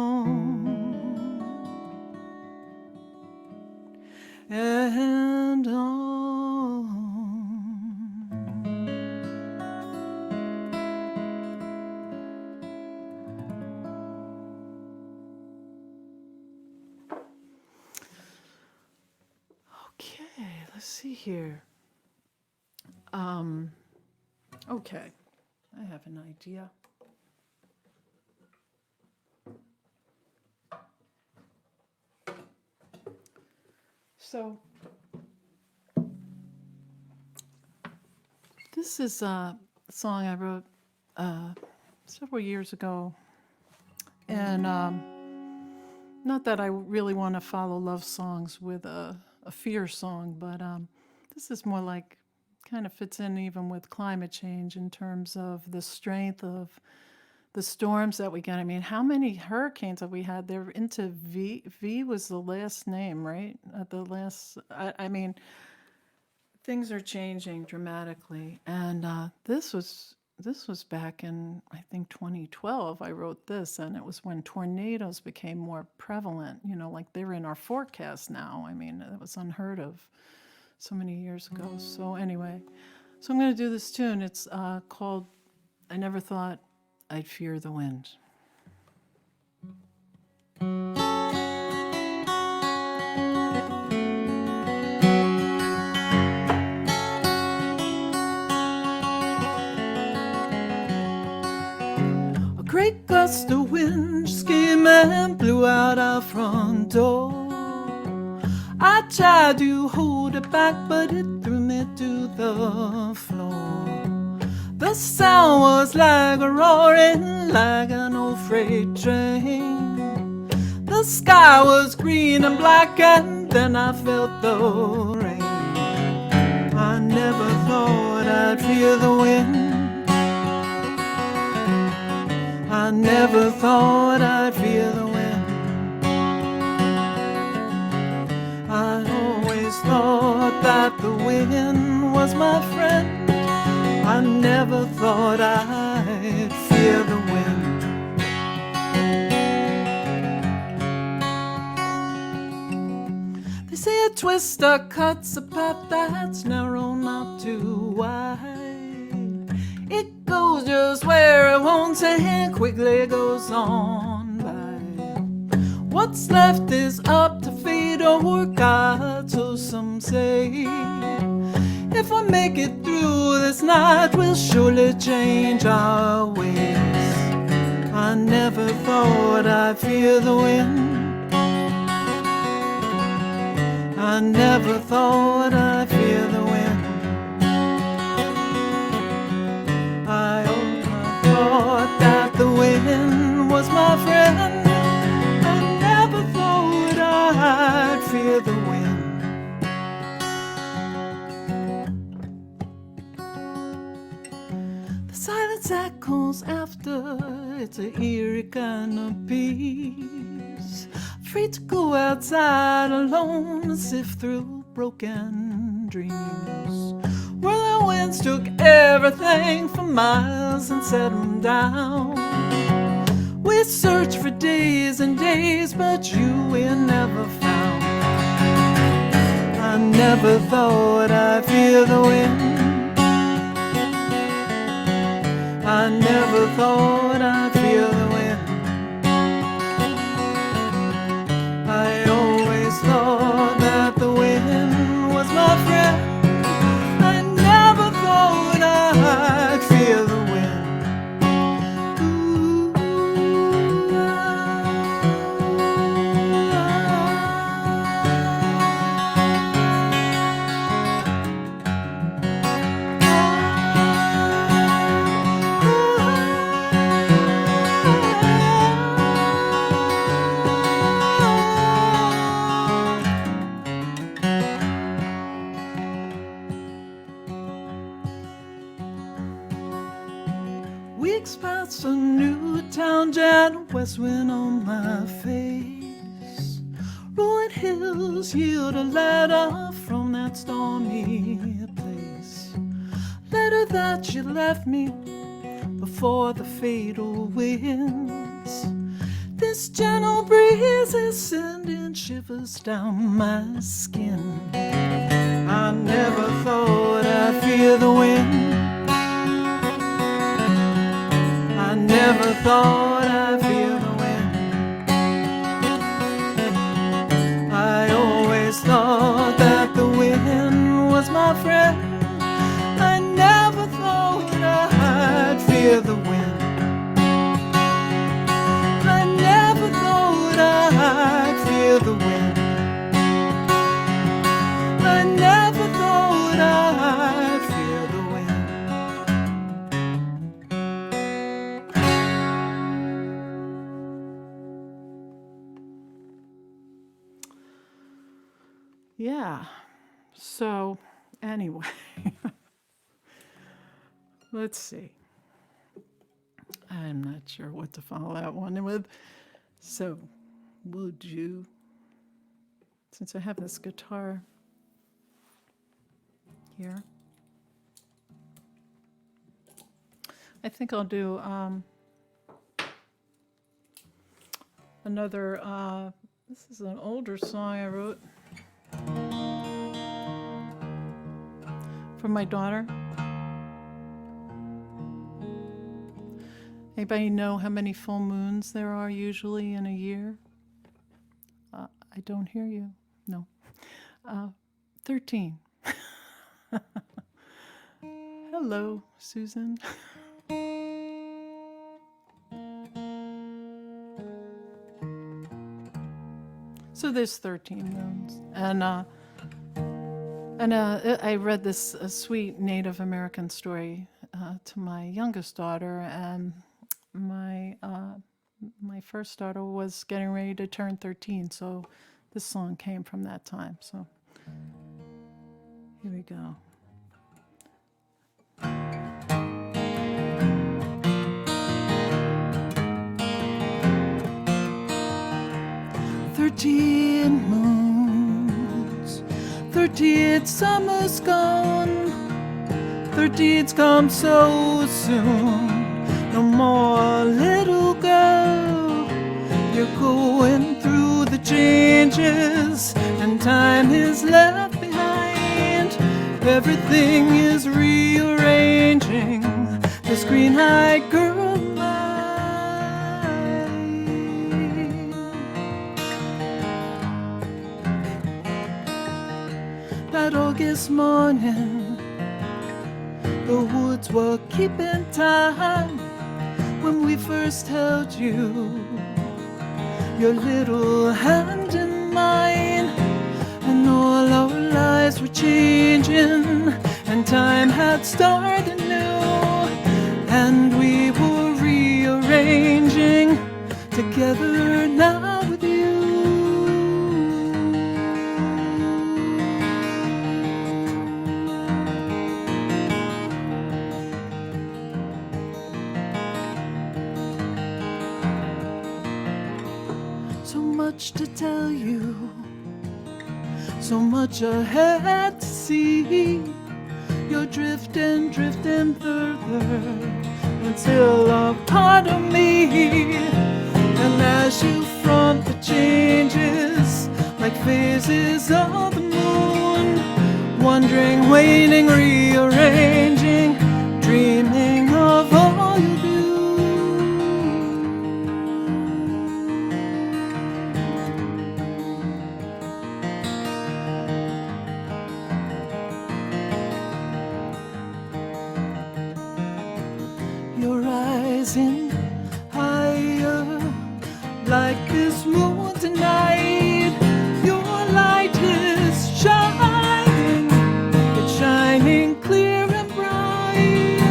let's see here. Okay, I have an idea. So this is a song I wrote several years ago, and not that I really want to follow love songs with a fear song, but this is more like, kind of fits in even with climate change in terms of the strength of the storms that we get. I mean, how many hurricanes have we had? They're into V. V was the last name, right? The last, I mean, things are changing dramatically. And this was back in, I think, 2012. I wrote this, and it was when tornadoes became more prevalent. You know, like they're in our forecast now. I mean, it was unheard of so many years ago. So anyway, so I'm going to do this tune. It's called I Never Thought I'd Fear the Wind. A great gust of wind just came and blew out our front door. I tried to hold it back, but it threw me to the floor. The sound was like a roaring, like an old freight train. The sky was green and black, and then I felt the rain. I never thought I'd feel the wind. I never thought I'd feel the wind. I always thought that the wind was my friend. I never thought I'd fear the wind. They say a twister cuts a path that's narrow, not too wide. It goes just where it wants and quickly goes on by. What's left is up to fate or God, so some say. If we make it through this night, we'll surely change our ways. I never thought I'd fear the wind. I never thought I'd fear the wind. I always thought that the wind was my friend. I never thought I'd fear the wind. Silence echoes after, it's an eerie kind of peace. Free to go outside alone and sift through broken dreams. Whirling winds took everything for miles and set them down. We searched for days and days, but you we never found. I never thought I'd feel the wind. I never thought I'd feel the wind. I always thought that the wind was my friend. I never thought I'd feel the wind. Weeks past a new town, jet west wind on my face. Rolling hills yield a letter from that stormy place. Letter that you left me before the fatal winds. This gentle breeze is sending shivers down my skin. I never thought I'd feel the wind. I never thought I'd feel the wind. I always thought that the wind Yeah. So, anyway, let's see. I'm not sure what to follow that one with. So, would you, since I have this guitar here, I think I'll do another, this is an older song I wrote for my daughter. Anybody know how many full moons there are usually in a year? I don't hear you. No. 13. Hello, Susan. So there's 13 moons. And I read this sweet Native American story to my youngest daughter, and my first daughter was getting ready to turn 13, so this song came from that time. So here we go. "13 moons, 13 summers gone, 13's come so soon. No more, little girl, you're going through the changes, and time is left behind. Everything is rearranging, this green-eyed girl of mine. That August morning, the woods were keeping time when we first held you, your little hand in mine, and all our lives were changing, and time had started new, and we were rearranging together now with you. So much to tell you, so much ahead to see. You're drifting, drifting further, until a part of me. And as you front the changes, like phases of the moon, wondering, waiting, rearranging, dreaming of all you do. You're rising higher, like this moon tonight. Your light is shining, it's shining clear and bright.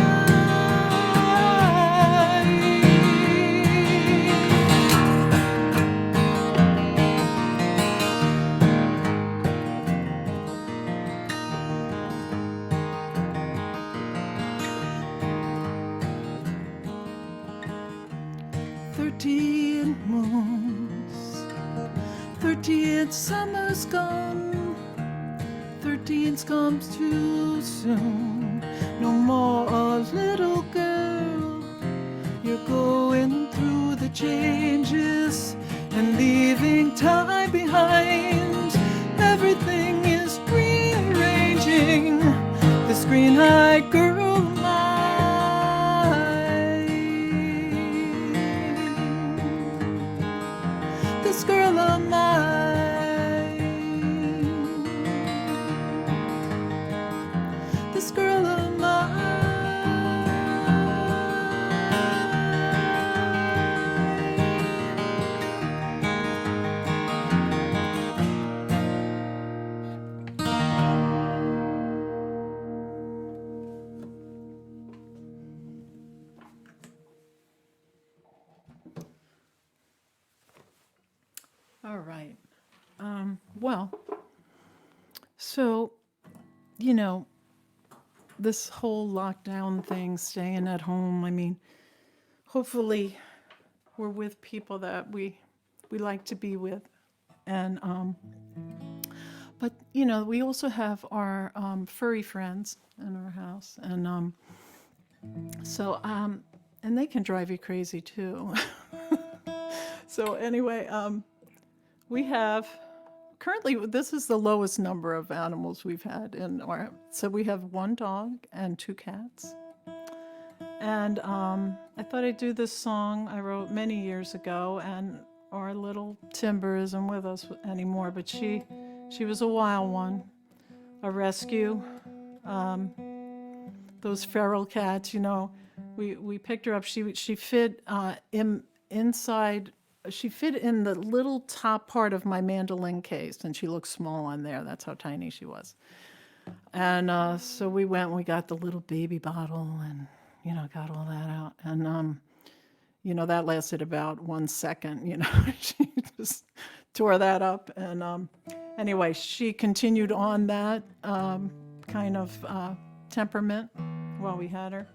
13 moons, 13 summers gone, 13's comes too soon. No more a little girl, you're going through the changes and leaving time behind. Everything is rearranging, this green-eyed girl of mine. This girl of mine, this girl of mine. All right. Well, So, you know, this whole lockdown thing, staying at home, I mean, hopefully we're with people that we like to be with. And, but, you know, we also have our furry friends in our house. And so, and they can drive you crazy too. So anyway, we have currently, this is the lowest number of animals we've had in our. So we have one dog and two cats. And I thought I'd do this song I wrote many years ago, and our little Timber isn't with us anymore, but she was a wild one, a rescue. Those feral cats, you know, we picked her up. She fit inside. She fit in the little top part of my mandolin case, and she looked small on there. That's how tiny she was. And so we went and we got the little baby bottle and, you know, got all that out. And, you know, that lasted about 1 second, you know. She just tore that up. And anyway, she continued on that kind of temperament while we had her.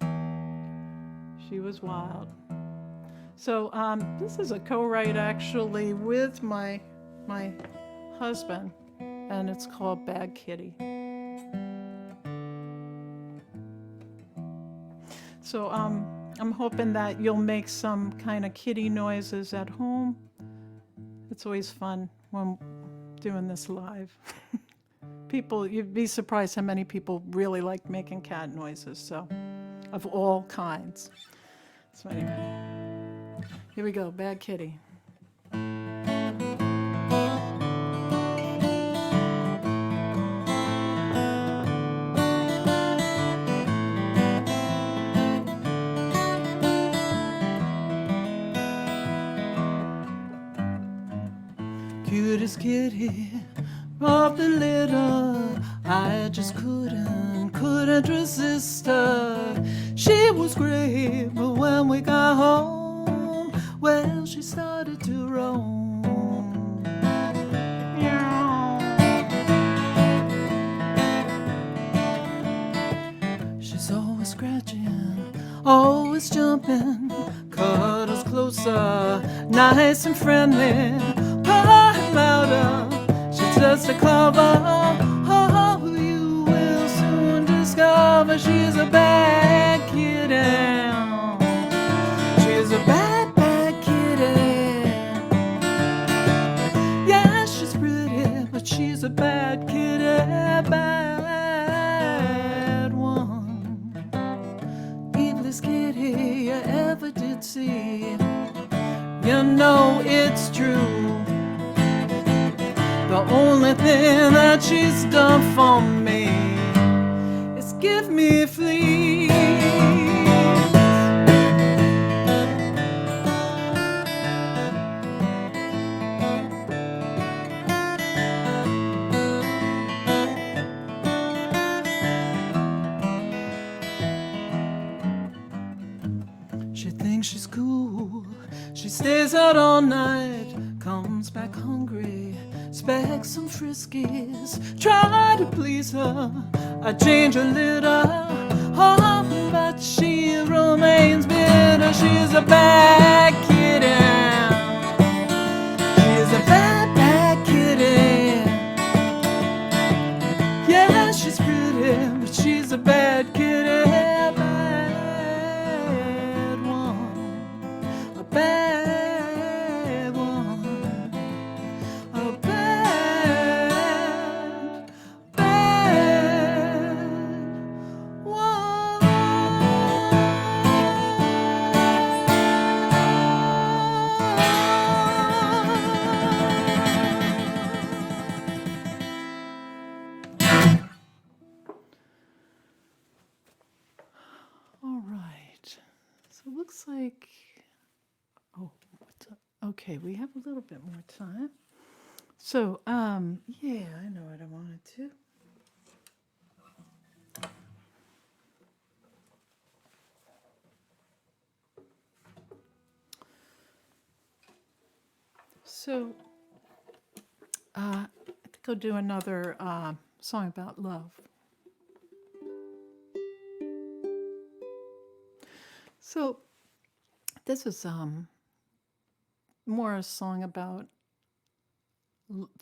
She was wild. So this is a co-write actually with my husband, and it's called Bad Kitty. So I'm hoping that you'll make some kind of kitty noises at home. It's always fun when doing this live. People, you'd be surprised how many people really like making cat noises, so of all kinds. So anyway. Here we go, Bad Kitty. Cutest kitty of the litter, I just couldn't resist her. She was great, but when we got home, well, she started to roam. Meow. She's always scratching, always jumping, cuddles closer, nice and friendly, purr louder. She's just a cover. Oh, you will soon discover she's a bad kitty. She's a bad, bad kitty. Yeah, she's pretty, but she's a bad kitty, bad one. Evilest kitty you ever did see. You know it's true. The only thing that she's done for me is give me fleas. She thinks she's cool. She stays out all night, comes back hungry, expects some friskies. Try to please her, I change a little. Oh, but she remains bitter. She's a bad kitty. She's a bad, bad kitty. Yeah, she's pretty, but she's a bad kitty. Bad one. A bad one. A bad, bad one. All right. So it looks like, oh, what's up? Okay, we have a little bit more time. So, yeah, I know what I wanted to. So, I think I'll do another song about love. So this is more a song about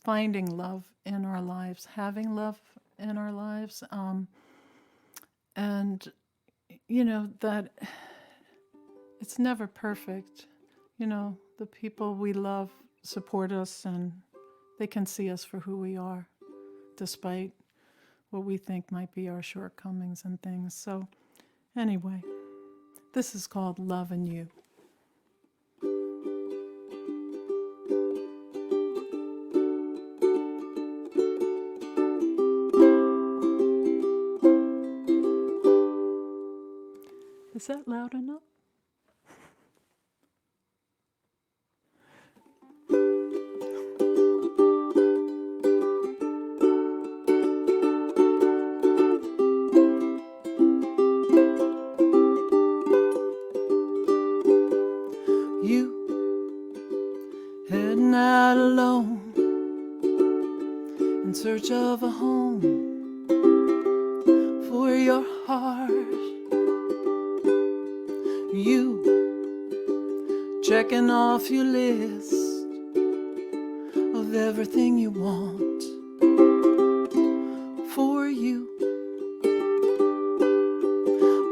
finding love in our lives, having love in our lives, and you know that it's never perfect. You know, the people we love support us and they can see us for who we are, despite what we think might be our shortcomings and things. So anyway, this is called Lovin' You. Is that loud enough? You heading out alone in search of a home for your heart. You checking off your list of everything you want for you.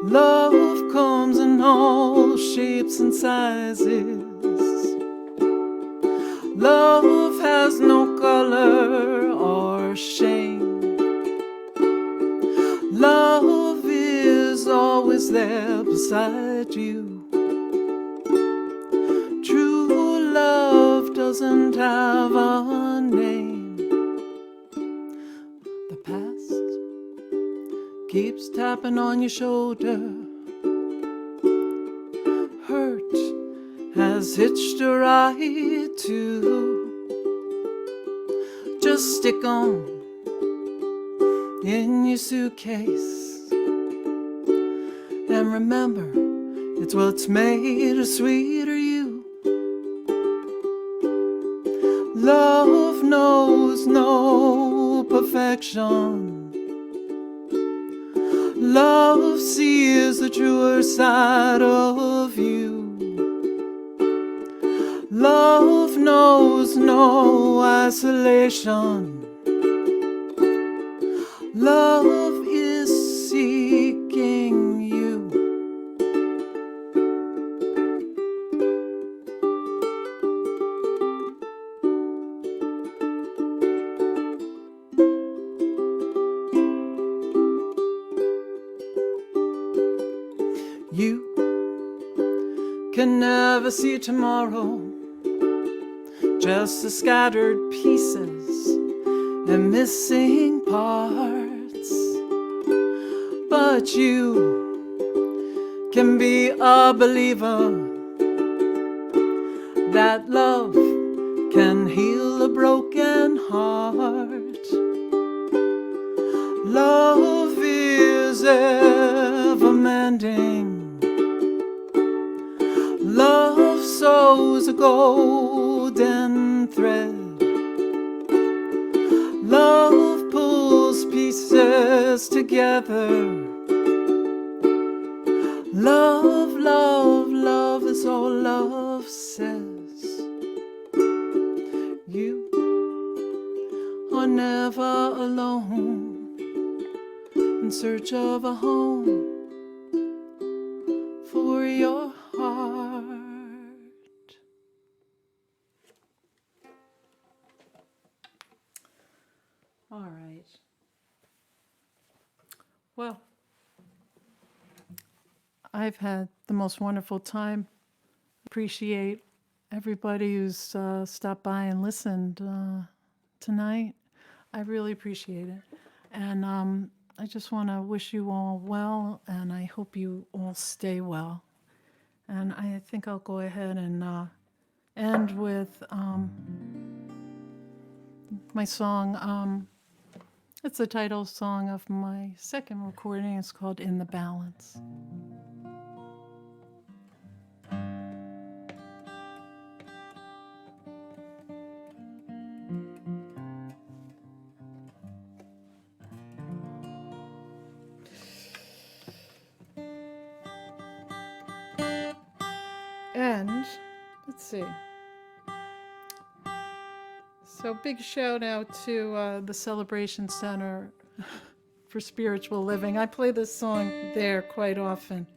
Love comes in all shapes and sizes. Love has no color or shame. Love is always there beside you. True love doesn't have a name. The past keeps tapping on your shoulder. Hurt has hitched a ride too. Just stick on in your suitcase and remember, it's what's made a sweeter you. Love knows no perfection. Love sees the truer side of you. Love knows no isolation. Love is seeking you. You can never see tomorrow, just the scattered pieces and missing parts. But you can be a believer that love can heal a broken heart. Love is ever mending. Love sews a golden thread. Love pulls pieces together. Love, love, love is all love says. You are never alone in search of a home for your heart. All right. Well, I've had the most wonderful time. Appreciate everybody who's stopped by and listened tonight. I really appreciate it. And I just want to wish you all well, and I hope you all stay well. And I think I'll go ahead and end with my song. It's the title song of my second recording. It's called In the Balance. And let's see. So big shout out to the Celebration Center for Spiritual Living. I play this song there quite often.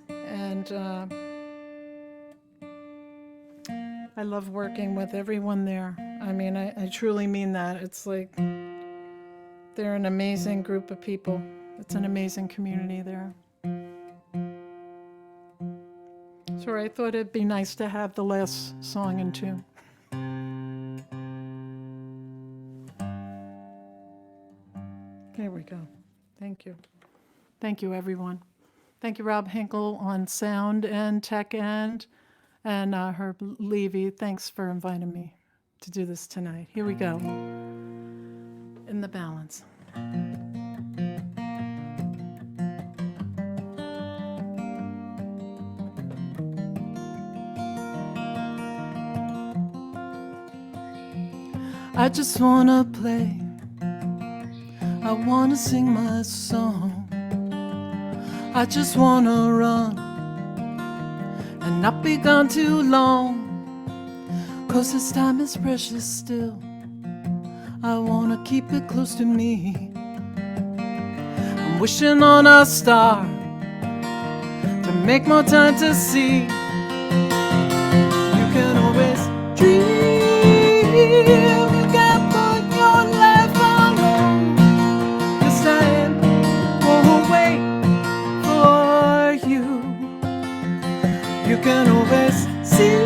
And I love working with everyone there. I mean, I truly mean that. It's like they're an amazing group of people. It's an amazing community there. So I thought it'd be nice to have the last song in tune. Here we go. Thank you. Thank you, everyone. Thank you, Rob Hinkle on sound and tech end, and Herb Levy. Thanks for inviting me to do this tonight. Here we go. In the balance. I just wanna play. I wanna sing my song. I just wanna run and not be gone too long, 'cause this time is precious still. I wanna keep it close to me. I'm wishing on a star to make more time to see. You can always dream. You can put your life on hold. This time won't wait for you. You can always see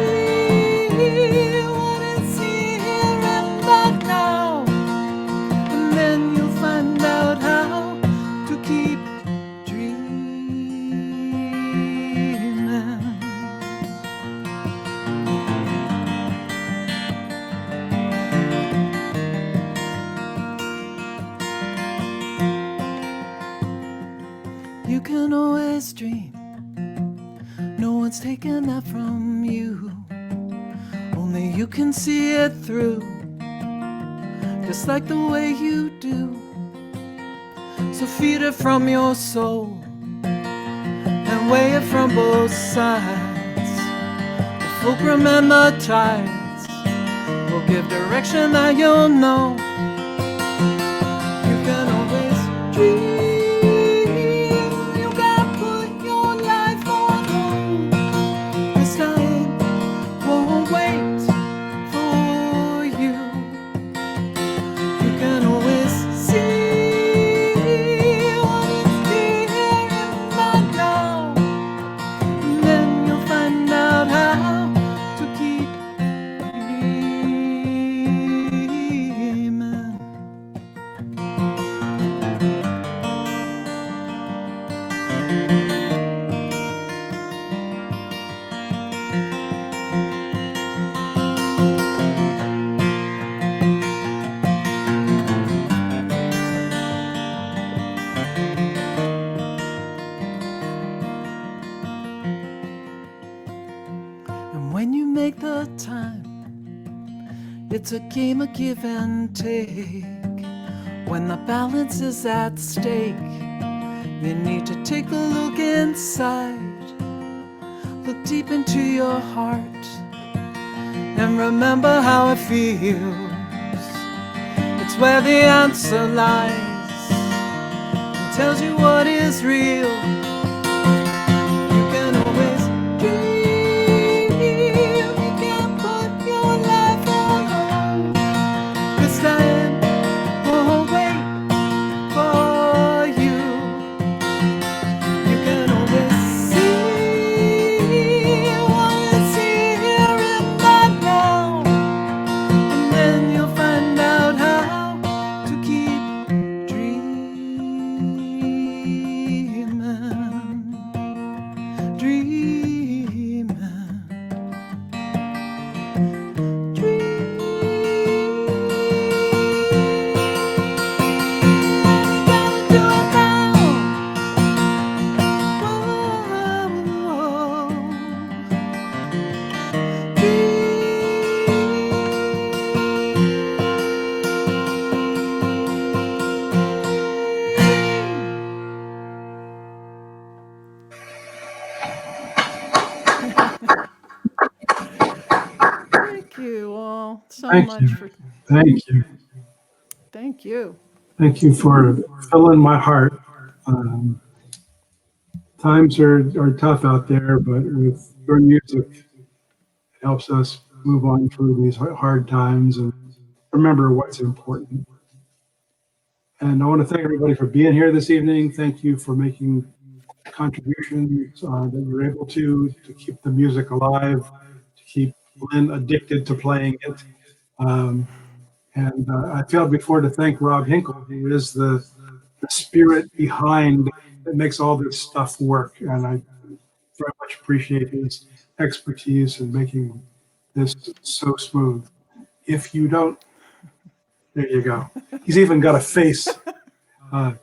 what is here and not now, and then you'll find out how to keep dreaming. You can always dream. No one's taking that from you. Only you can see it through, just like the way you do. So feed it from your soul and weigh it from both sides. The fulcrum and the tides will give direction that you'll know. You can always dream. It's a game of give and take. When the balance is at stake, you need to take a look inside. Look deep into your heart and remember how it feels. It's where the answer lies and tells you what is real. You can always dream. Dreaming. Thank much you. for, Thank you. thank you. Thank you for filling my heart. Um, Times are tough out there, but with your music, it helps us move on through these hard times and remember what's important. And I want to thank everybody for being here this evening. Thank you for making contributions that you're able to keep the music alive, to keep Lynn addicted to playing it. Um, and I failed before to thank Rob Hinkle, who is the spirit behind that makes all this stuff work. And I very much appreciate his expertise in making this so smooth. If you don't, there you go. He's even got a face. Uh,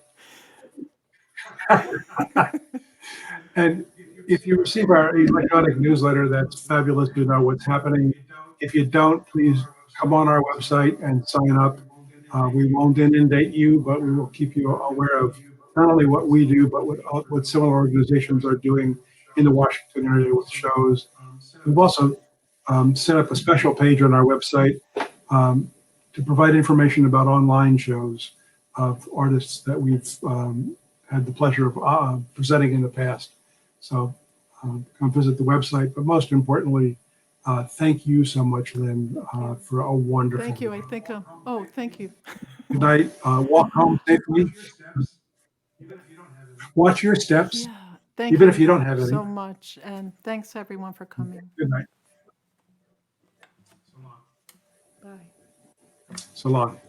and if you receive our electronic newsletter, that's fabulous to know what's happening. If you don't, please come on our website and sign up. We won't inundate you, but we will keep you aware of not only what we do, but what similar organizations are doing in the Washington area with shows. We've also set up a special page on our website um, to provide information about online shows of artists that we've had the pleasure of presenting in the past. So come visit the website. But most importantly, thank you so much, Lynn, for a wonderful. Thank you. I think, oh, thank you. Good night. Walk home safely. Watch your steps, Yeah, thank even you if you don't have any. so much. And thanks everyone for coming. Good night. Bye. So long.